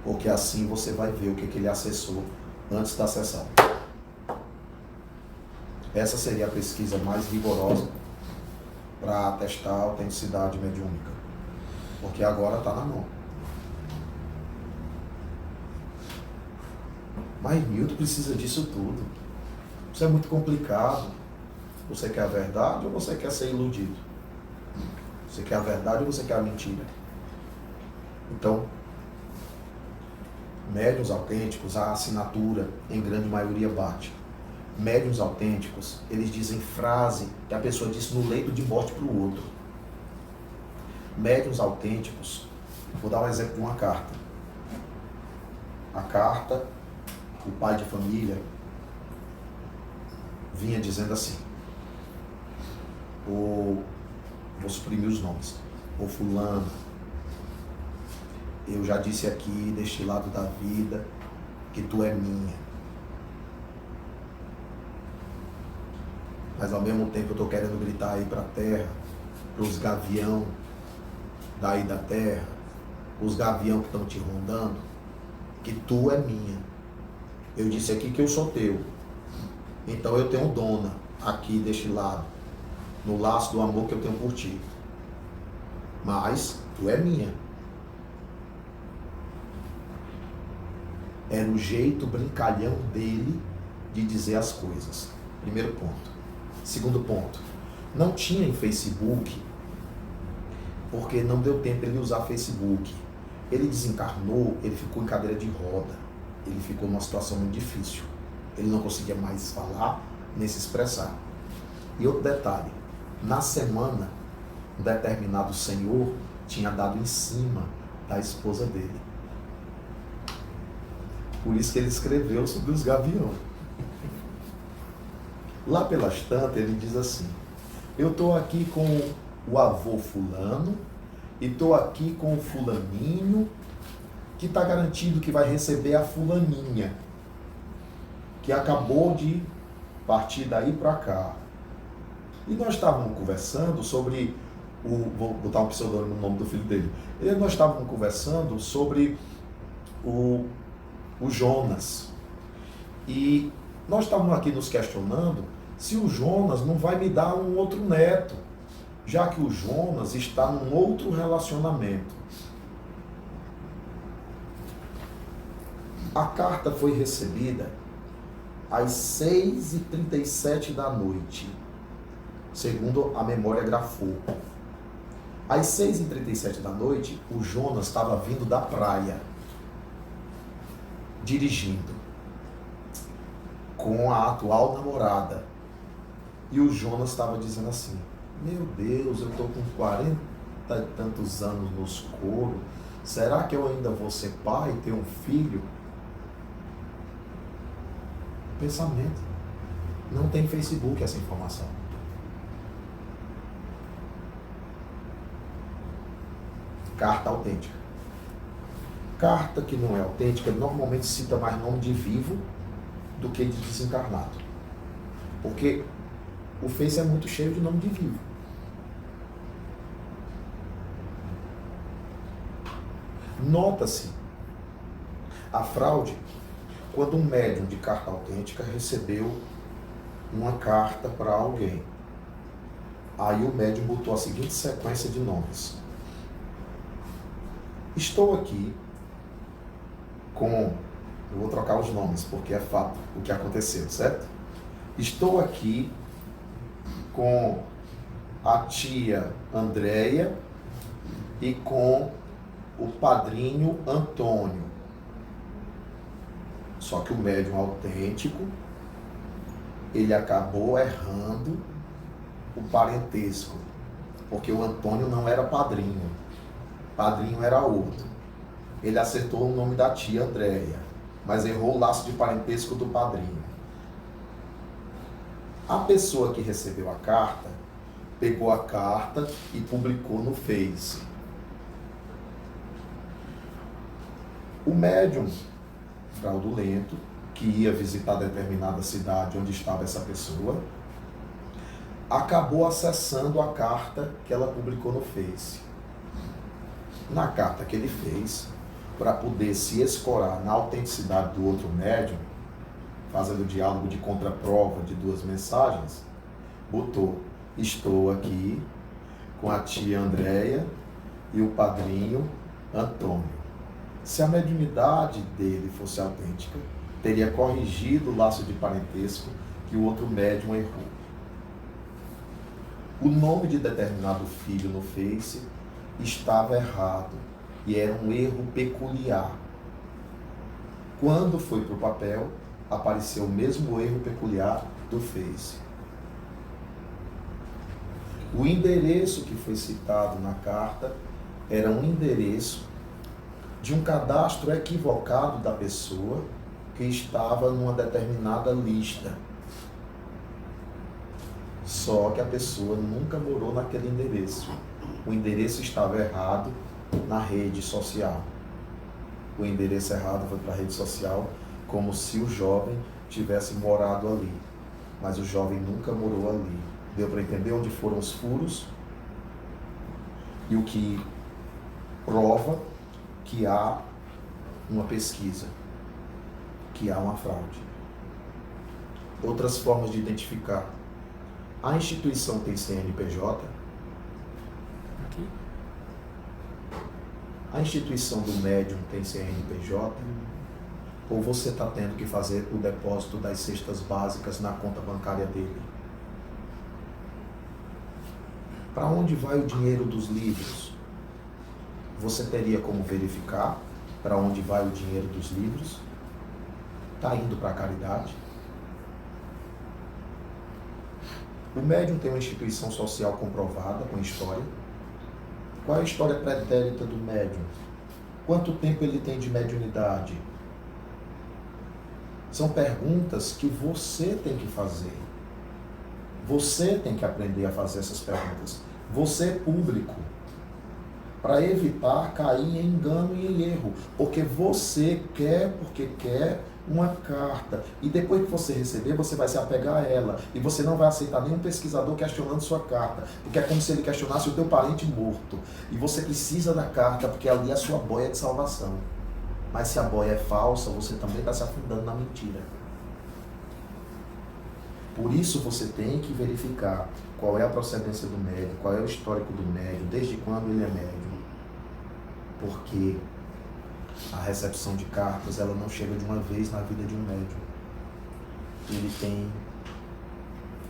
porque assim você vai ver o que ele acessou antes da sessão. Essa seria a pesquisa mais rigorosa para atestar a autenticidade mediúnica, porque agora está na mão. Mas Milton precisa disso tudo. Isso é muito complicado. Você quer a verdade ou você quer ser iludido? Você quer a verdade ou você quer a mentira? Então, médiuns autênticos, a assinatura, em grande maioria, bate. Médiuns autênticos, eles dizem frase que a pessoa disse no leito de morte para o outro. Médiuns autênticos, vou dar um exemplo de uma carta. A carta, o pai de família vinha dizendo assim, vou suprimir os nomes, ô fulano, eu já disse aqui, deste lado da vida, que tu é minha. Mas ao mesmo tempo eu estou querendo gritar aí para a terra, para os gavião daí da terra, os gavião que estão te rondando, que tu é minha. Eu disse aqui que eu sou teu. Então eu tenho dona aqui deste lado, no laço do amor que eu tenho por ti. Mas tu é minha. Era o jeito brincalhão dele de dizer as coisas. Primeiro ponto. Segundo ponto. Não tinha em Facebook, porque não deu tempo ele usar Facebook. Ele desencarnou, ele ficou em cadeira de roda. Ele ficou numa situação muito difícil. Ele não conseguia mais falar, nem se expressar. E outro detalhe, na semana, um determinado senhor tinha dado em cima da esposa dele. Por isso que ele escreveu sobre os gaviões. Lá pelas tantas, ele diz assim, Eu estou aqui com o avô fulano e estou aqui com o fulaninho que está garantido que vai receber a fulaninha, que acabou de partir daí para cá. E nós estávamos conversando sobre vou botar um pseudônimo no nome do filho dele. Nós estávamos conversando sobre o Jonas. E nós estávamos aqui nos questionando se o Jonas não vai me dar um outro neto, já que o Jonas está num outro relacionamento. A carta foi recebida às 6h37 da noite, segundo a memória grafou. Às 6h37 da noite, o Jonas estava vindo da praia, dirigindo, com a atual namorada. E o Jonas estava dizendo assim: meu Deus, eu estou com 40 e tantos anos nos coros, será que eu ainda vou ser pai, ter um filho? Pensamento. Não tem Facebook essa informação. Carta autêntica. Carta que não é autêntica normalmente cita mais nome de vivo do que de desencarnado. Porque o Face é muito cheio de nome de vivo. Nota-se a fraude quando um médium de carta autêntica recebeu uma carta para alguém. Aí o médium botou a seguinte sequência de nomes: estou aqui com... Eu vou trocar os nomes, porque é fato o que aconteceu, certo? Estou aqui com a tia Andréia e com o padrinho Antônio. Só que o médium autêntico, ele acabou errando o parentesco, porque o Antônio não era padrinho. Padrinho era outro. Ele acertou o nome da tia Andréia, mas errou o laço de parentesco do padrinho. A pessoa que recebeu a carta, pegou a carta e publicou no Face. O médium fraudulento, que ia visitar determinada cidade onde estava essa pessoa, acabou acessando a carta que ela publicou no Face. Na carta que ele fez, para poder se escorar na autenticidade do outro médium, fazendo o diálogo de contraprova de duas mensagens, botou: estou aqui com a tia Andréia e o padrinho Antônio. Se a mediunidade dele fosse autêntica, teria corrigido o laço de parentesco que o outro médium errou. O nome de determinado filho no Face estava errado e era um erro peculiar. Quando foi para o papel, apareceu o mesmo erro peculiar do Face. O endereço que foi citado na carta era um endereço de um cadastro equivocado da pessoa que estava numa determinada lista. Só que a pessoa nunca morou naquele endereço. O endereço estava errado na rede social. O endereço errado foi para a rede social, como se o jovem tivesse morado ali. Mas o jovem nunca morou ali. Deu para entender onde foram os furos? E o que prova que há uma pesquisa, que há uma fraude. Outras formas de identificar. A instituição tem CNPJ? Aqui. A instituição do médium tem CNPJ? Ou você está tendo que fazer o depósito das cestas básicas na conta bancária dele? Para onde vai o dinheiro dos livros? Você teria como verificar para onde vai o dinheiro dos livros? Está indo para a caridade? O médium tem uma instituição social comprovada, com história. Qual é a história pretérita do médium? Quanto tempo ele tem de mediunidade? São perguntas que você tem que fazer. Você tem que aprender a fazer essas perguntas. Você é público. Para evitar cair em engano e em erro. Porque você quer, porque quer uma carta. E depois que você receber, você vai se apegar a ela. E você não vai aceitar nenhum pesquisador questionando sua carta. Porque é como se ele questionasse o teu parente morto. E você precisa da carta, porque ali é a sua boia de salvação. Mas se a boia é falsa, você também está se afundando na mentira. Por isso você tem que verificar qual é a procedência do médium, qual é o histórico do médium, desde quando ele é médium. Porque a recepção de cartas, ela não chega de uma vez na vida de um médium. Ele tem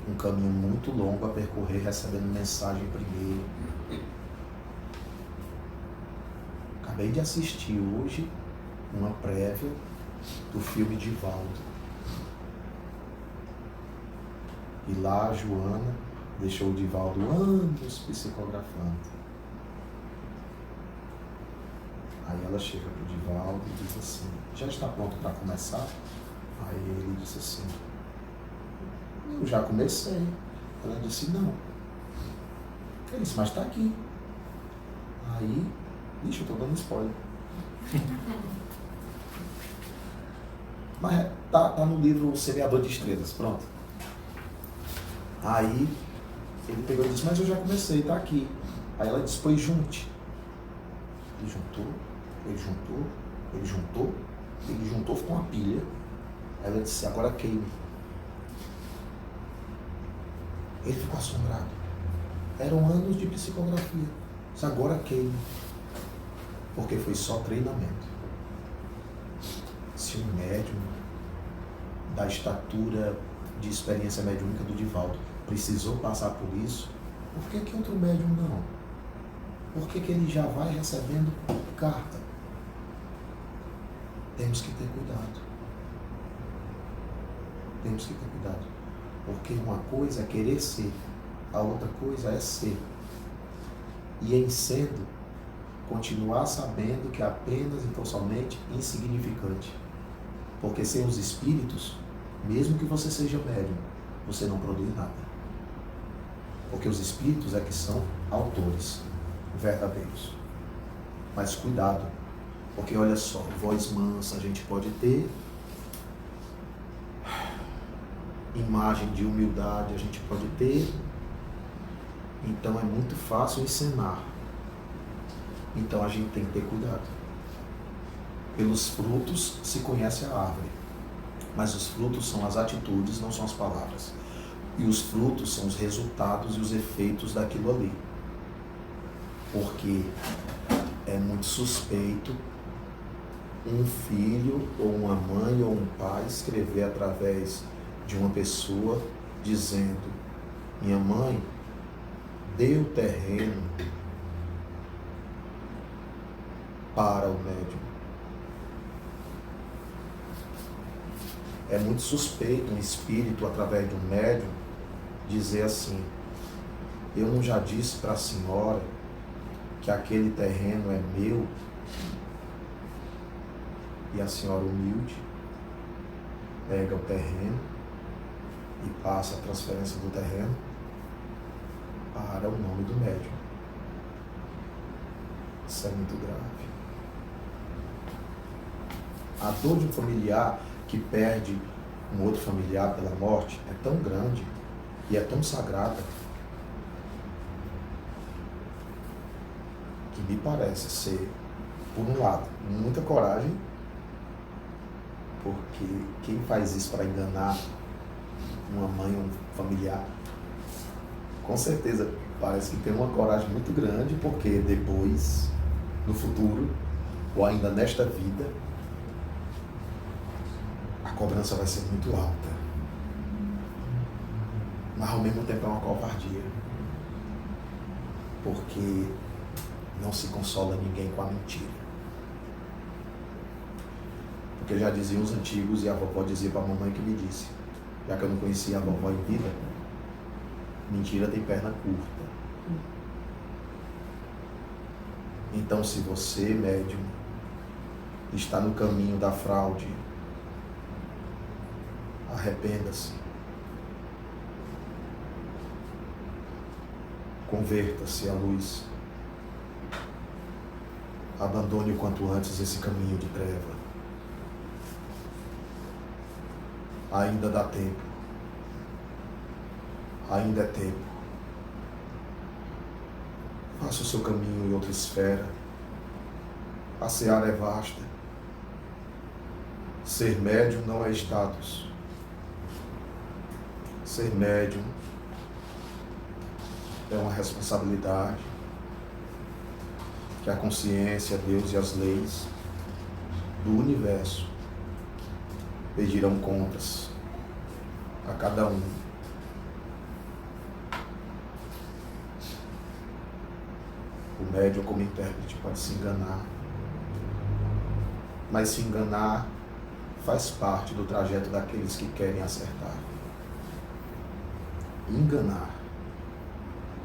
um caminho muito longo a percorrer, recebendo mensagem primeiro. Acabei de assistir hoje uma prévia do filme Divaldo. E lá a Joana deixou o Divaldo anos psicografando. Aí ela chega pro Divaldo e diz assim, já está pronto para começar? Aí ele disse assim, eu já comecei. Ela disse, não. Ele disse, mas está aqui. Aí, bicho, eu estou dando spoiler. Mas tá no livro O Semeador de Estrelas, pronto. Aí ele pegou e disse, mas eu já comecei, tá aqui. Aí ela disse, pois junte. Ele juntou, ele juntou, ele juntou, ele juntou, ficou uma pilha. Aí ela disse, agora queime. Ele ficou assombrado. Eram anos de psicografia. Disse, agora queime. Porque foi só treinamento. Se um médium da estatura de experiência mediúnica do Divaldo precisou passar por isso, por que outro médium não? Por que ele já vai recebendo carta? Temos que ter cuidado. Temos que ter cuidado. Porque uma coisa é querer ser, a outra coisa é ser. E em sendo, continuar sabendo que é apenas, então somente, insignificante. Porque sem os espíritos, mesmo que você seja médium, você não produz nada. Porque os espíritos é que são autores verdadeiros. Mas cuidado, porque olha só, voz mansa a gente pode ter, imagem de humildade a gente pode ter, então é muito fácil encenar. Então a gente tem que ter cuidado. Pelos frutos se conhece a árvore, mas os frutos são as atitudes, não são as palavras. E os frutos são os resultados e os efeitos daquilo ali. Porque é muito suspeito um filho, ou uma mãe, ou um pai escrever através de uma pessoa dizendo: minha mãe deu terreno para o médium. É muito suspeito um espírito, através de um médium, dizer assim: eu não já disse para a senhora que aquele terreno é meu? E a senhora, humilde, pega o terreno e passa a transferência do terreno para o nome do médium. Isso é muito grave. A dor de um familiar que perde um outro familiar pela morte é tão grande e é tão sagrada que me parece ser, por um lado, muita coragem, porque quem faz isso para enganar uma mãe ou um familiar, com certeza parece que tem uma coragem muito grande, porque depois, no futuro, ou ainda nesta vida, a cobrança vai ser muito alta. Mas ao mesmo tempo é uma covardia. Porque não se consola ninguém com a mentira. Porque já diziam os antigos, e a vovó dizia para a mamãe que me disse, já que eu não conhecia a vovó em vida: mentira tem perna curta. Então, se você, médium, está no caminho da fraude, arrependa-se. Converta-se à luz. Abandone o quanto antes esse caminho de treva. Ainda dá tempo. Ainda é tempo. Faça o seu caminho em outra esfera. A seara é vasta. Ser médium não é status. Ser médium é uma responsabilidade que a consciência, Deus e as leis do universo pedirão contas a cada um. O médium, como intérprete, pode se enganar, mas se enganar faz parte do trajeto daqueles que querem acertar. Enganar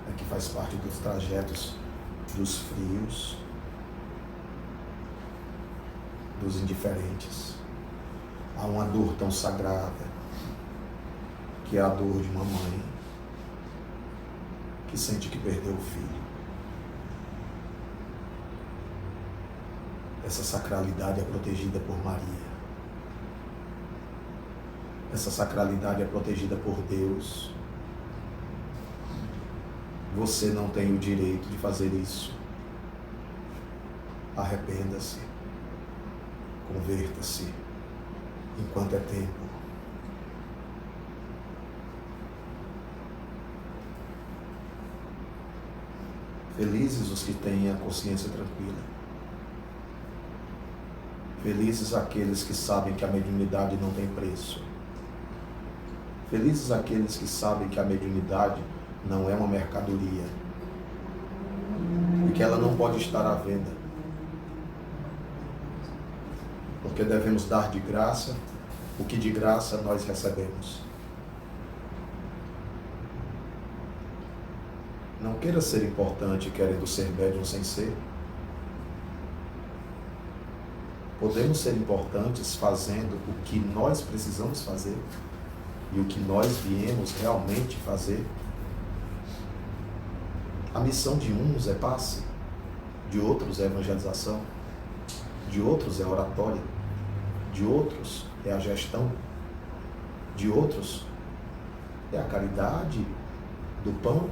é que faz parte dos trajetos dos frios, dos indiferentes. Há uma dor tão sagrada, que é a dor de uma mãe que sente que perdeu o filho. Essa sacralidade é protegida por Maria. Essa sacralidade é protegida por Deus. Você não tem o direito de fazer isso. Arrependa-se. Converta-se enquanto é tempo. Felizes os que têm a consciência tranquila. Felizes aqueles que sabem que a mediunidade não tem preço. Felizes aqueles que sabem que a mediunidade não é uma mercadoria e que ela não pode estar à venda, porque devemos dar de graça o que de graça nós recebemos. Não queira ser importante querendo ser médium sem ser. Podemos ser importantes fazendo o que nós precisamos fazer e o que nós viemos realmente fazer. A missão de uns é passe, de outros é evangelização, de outros é oratória, de outros é a gestão, de outros é a caridade do pão,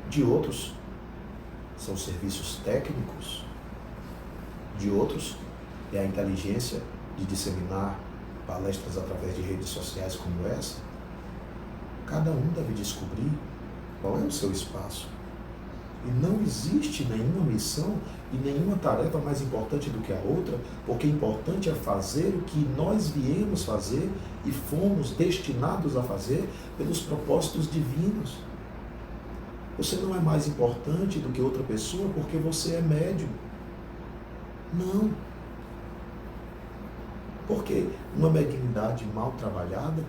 de outros são serviços técnicos, de outros é a inteligência de disseminar palestras através de redes sociais como essa. Cada um deve descobrir qual é o seu espaço. E não existe nenhuma missão e nenhuma tarefa mais importante do que a outra, porque o importante é fazer o que nós viemos fazer e fomos destinados a fazer pelos propósitos divinos. Você não é mais importante do que outra pessoa porque você é médium. Não. Porque uma mediunidade mal trabalhada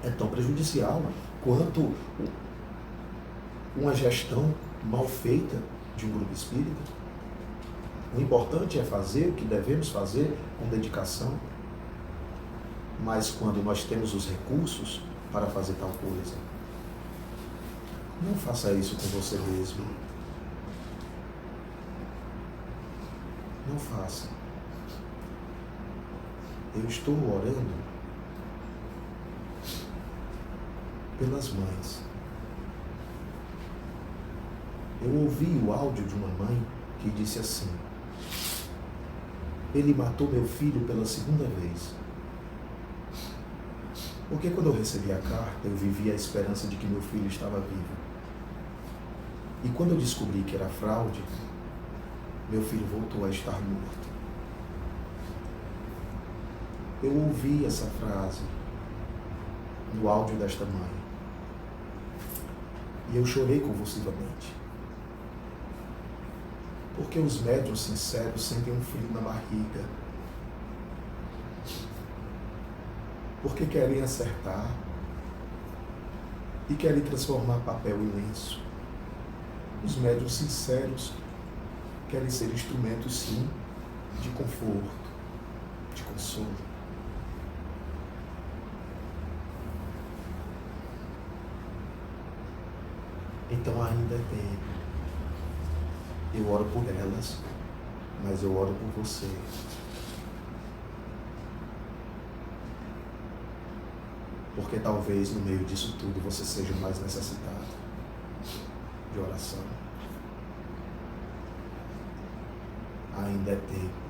é tão prejudicial quanto uma gestão mal feita de um grupo espírita. O importante é fazer o que devemos fazer com dedicação, mas quando nós temos os recursos para fazer tal coisa, não faça isso com você mesmo. Não faça. Eu estou orando pelas mães. Eu ouvi o áudio de uma mãe que disse assim: ele matou meu filho pela segunda vez. Porque quando eu recebi a carta, eu vivi a esperança de que meu filho estava vivo. E quando eu descobri que era fraude, meu filho voltou a estar morto. Eu ouvi essa frase no áudio desta mãe. E eu chorei convulsivamente. Porque os médiuns sinceros sentem um frio na barriga. Porque querem acertar e querem transformar papel em lenço. Os médiuns sinceros querem ser instrumentos, sim, de conforto, de consolo. Então ainda é tempo. Eu oro por elas, mas eu oro por você. Porque talvez no meio disso tudo você seja o mais necessitado de oração. Ainda é tempo.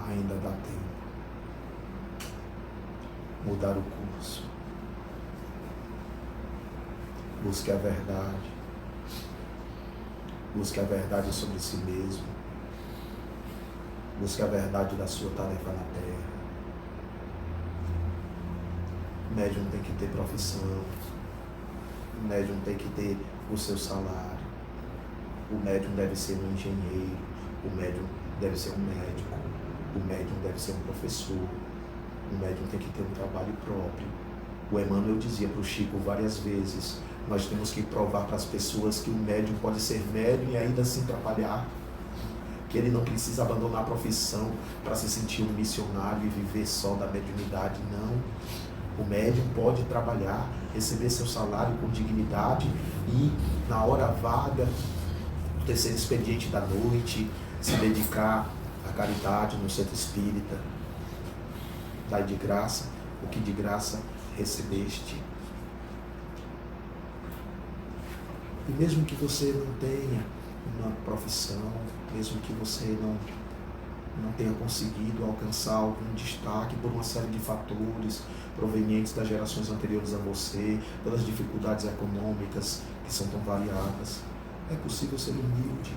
Ainda dá tempo. Mudar o curso. Busque a verdade. Busque a verdade sobre si mesmo. Busque a verdade da sua tarefa na terra. O médium tem que ter profissão. O médium tem que ter o seu salário. O médium deve ser um engenheiro. O médium deve ser um médico. O médium deve ser um professor. O médium tem que ter um trabalho próprio. O Emmanuel dizia para o Chico várias vezes: nós temos que provar para as pessoas que o médium pode ser médium e ainda assim trabalhar. Que ele não precisa abandonar a profissão para se sentir um missionário e viver só da mediunidade, não. O médium pode trabalhar, receber seu salário com dignidade e, na hora vaga, no terceiro expediente da noite, se dedicar à caridade no centro espírita. Dai de graça o que de graça recebeste. E mesmo que você não tenha uma profissão, mesmo que você não tenha conseguido alcançar algum destaque por uma série de fatores provenientes das gerações anteriores a você, pelas dificuldades econômicas que são tão variadas, é possível ser humilde,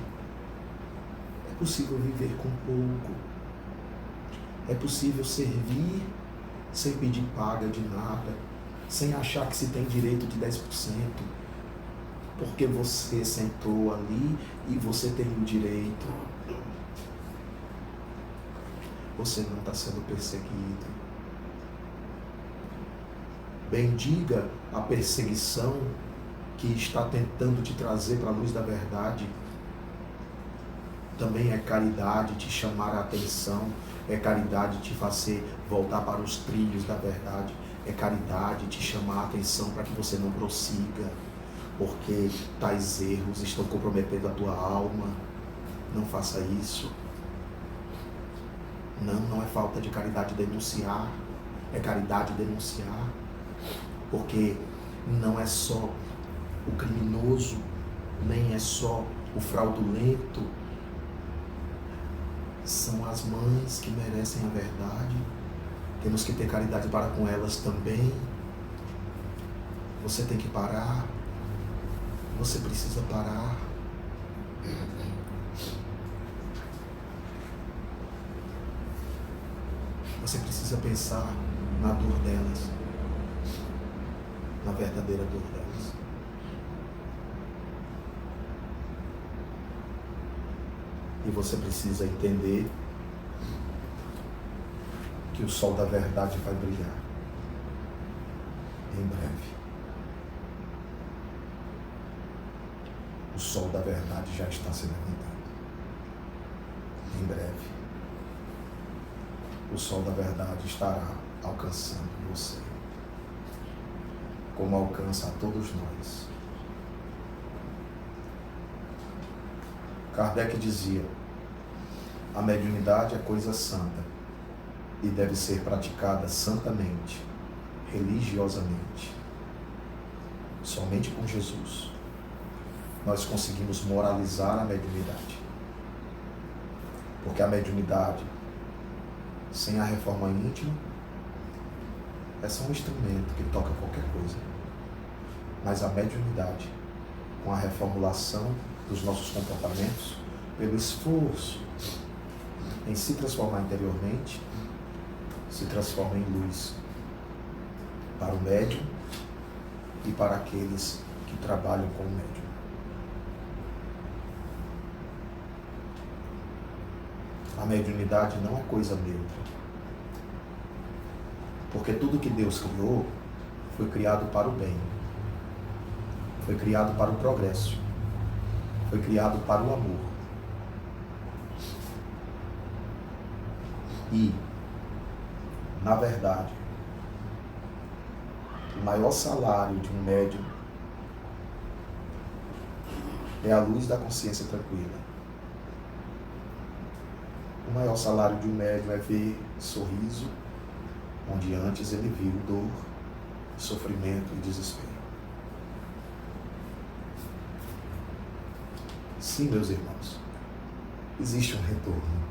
é possível viver com pouco, é possível servir sem pedir paga de nada, sem achar que se tem direito de 10%, porque você sentou ali e você tem o direito. Você não está sendo perseguido. Bendiga a perseguição que está tentando te trazer para a luz da verdade. Também é caridade te chamar a atenção, é caridade te fazer voltar para os trilhos da verdade, é caridade te chamar a atenção para que você não prossiga, porque tais erros estão comprometendo a tua alma. Não faça isso. Não é falta de caridade denunciar, é caridade denunciar, porque não é só o criminoso, nem é só o fraudulento, são as mães que merecem a verdade, temos que ter caridade para com elas também. Você tem que parar, você precisa parar. Você precisa pensar na dor delas, na verdadeira dor delas. E você precisa entender que o sol da verdade vai brilhar em breve. O sol da verdade já está se levantando. Em breve. O sol da verdade estará alcançando você, como alcança a todos nós. Kardec dizia: a mediunidade é coisa santa e deve ser praticada santamente, religiosamente. Somente com Jesus nós conseguimos moralizar a mediunidade, porque a mediunidade sem a reforma íntima é só um instrumento que toca qualquer coisa. Mas a mediunidade, com a reformulação dos nossos comportamentos, pelo esforço em se transformar interiormente, se transforma em luz para o médium e para aqueles que trabalham com o médium. A mediunidade não é coisa neutra, porque tudo que Deus criou foi criado para o bem, foi criado para o progresso, foi criado para o amor. E, na verdade, o maior salário de um médium é a luz da consciência tranquila. O maior salário de um médium é ver sorriso, onde antes ele viu dor, sofrimento e desespero. Sim, meus irmãos, existe um retorno.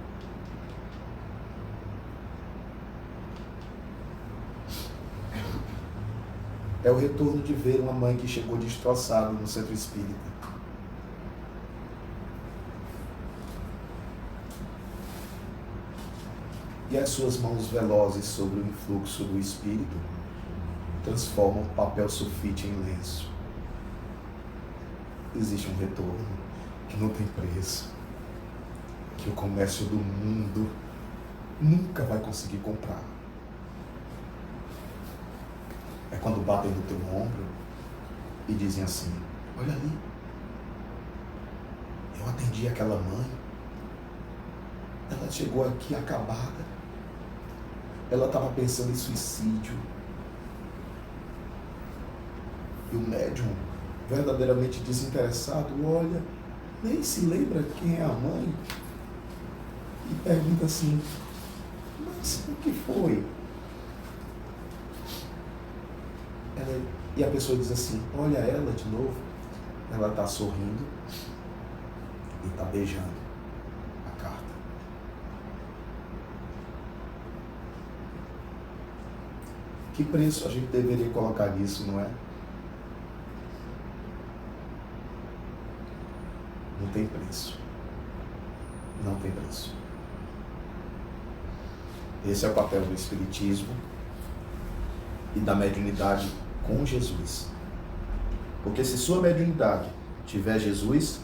É o retorno de ver uma mãe que chegou destroçada no centro espírita. E as suas mãos velozes sobre o influxo do espírito transformam papel sulfite em lenço. Existe um retorno que não tem preço, que o comércio do mundo nunca vai conseguir comprar. É quando batem no teu ombro e dizem assim: olha ali, eu atendi aquela mãe, ela chegou aqui acabada, ela estava pensando em suicídio. E o médium, verdadeiramente desinteressado, olha, nem se lembra quem é a mãe, e pergunta assim: mas o que foi? E a pessoa diz assim: olha ela de novo, ela está sorrindo e está beijando a carta. Que preço a gente deveria colocar nisso, não é? Não tem preço. Não tem preço. Esse é o papel do Espiritismo e da mediunidade com Jesus. Porque se sua mediunidade tiver Jesus,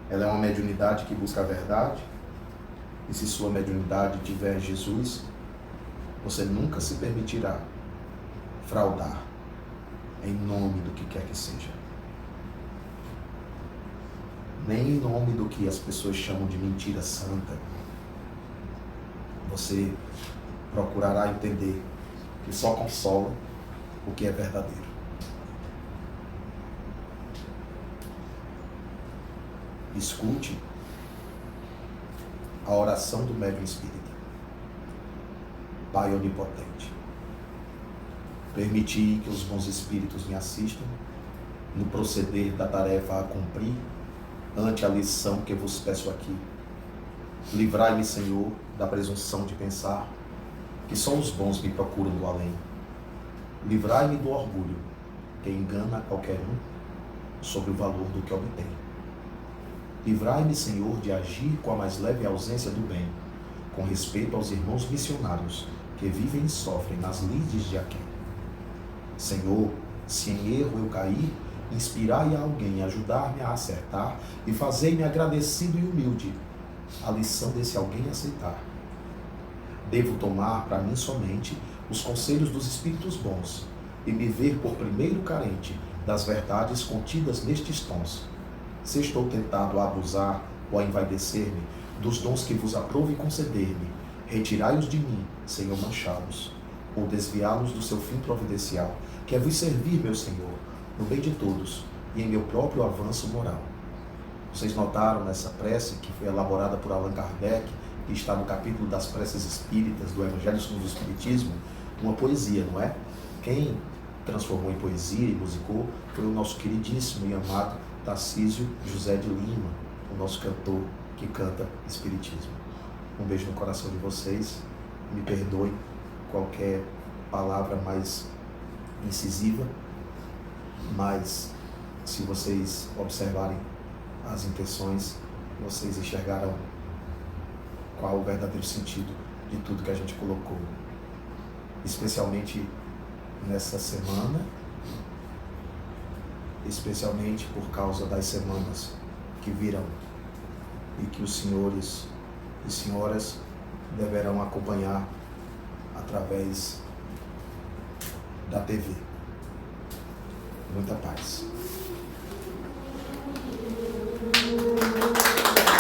ela é uma mediunidade que busca a verdade. E se sua mediunidade tiver Jesus, você nunca se permitirá fraudar em nome do que quer que seja. Nem em nome do que as pessoas chamam de mentira santa. Você procurará entender que só consola o que é verdadeiro. Escute a oração do médium espírita. Pai onipotente, permiti que os bons espíritos me assistam no proceder da tarefa a cumprir ante a lição que vos peço aqui. Livrai-me, Senhor, da presunção de pensar que só os bons me procuram do além. Livrai-me do orgulho que engana qualquer um sobre o valor do que obtém. Livrai-me, Senhor, de agir com a mais leve ausência do bem, com respeito aos irmãos missionários que vivem e sofrem nas lides de aquém. Senhor, se em erro eu cair, inspirai a alguém, ajudar-me a acertar e fazei-me agradecido e humilde a lição desse alguém aceitar. Devo tomar para mim somente os conselhos dos espíritos bons e me ver por primeiro carente das verdades contidas nestes tons. Se estou tentado a abusar ou a envaidecer-me dos dons que vos aprouve conceder-me, retirai-os de mim, sem eu manchá-los, ou desviá-los do seu fim providencial, que é vos servir, meu Senhor, no bem de todos e em meu próprio avanço moral. Vocês notaram nessa prece que foi elaborada por Allan Kardec, que está no capítulo das preces espíritas do Evangelho segundo o Espiritismo, uma poesia, não é? Quem transformou em poesia e musicou foi o nosso queridíssimo e amado Tarcísio José de Lima, o nosso cantor que canta Espiritismo. Um beijo no coração de vocês, me perdoe qualquer palavra mais incisiva, mas se vocês observarem as intenções, vocês enxergarão qual o verdadeiro sentido de tudo que a gente colocou, especialmente nessa semana, especialmente por causa das semanas que virão e que os senhores e senhoras deverão acompanhar através da TV. Muita paz.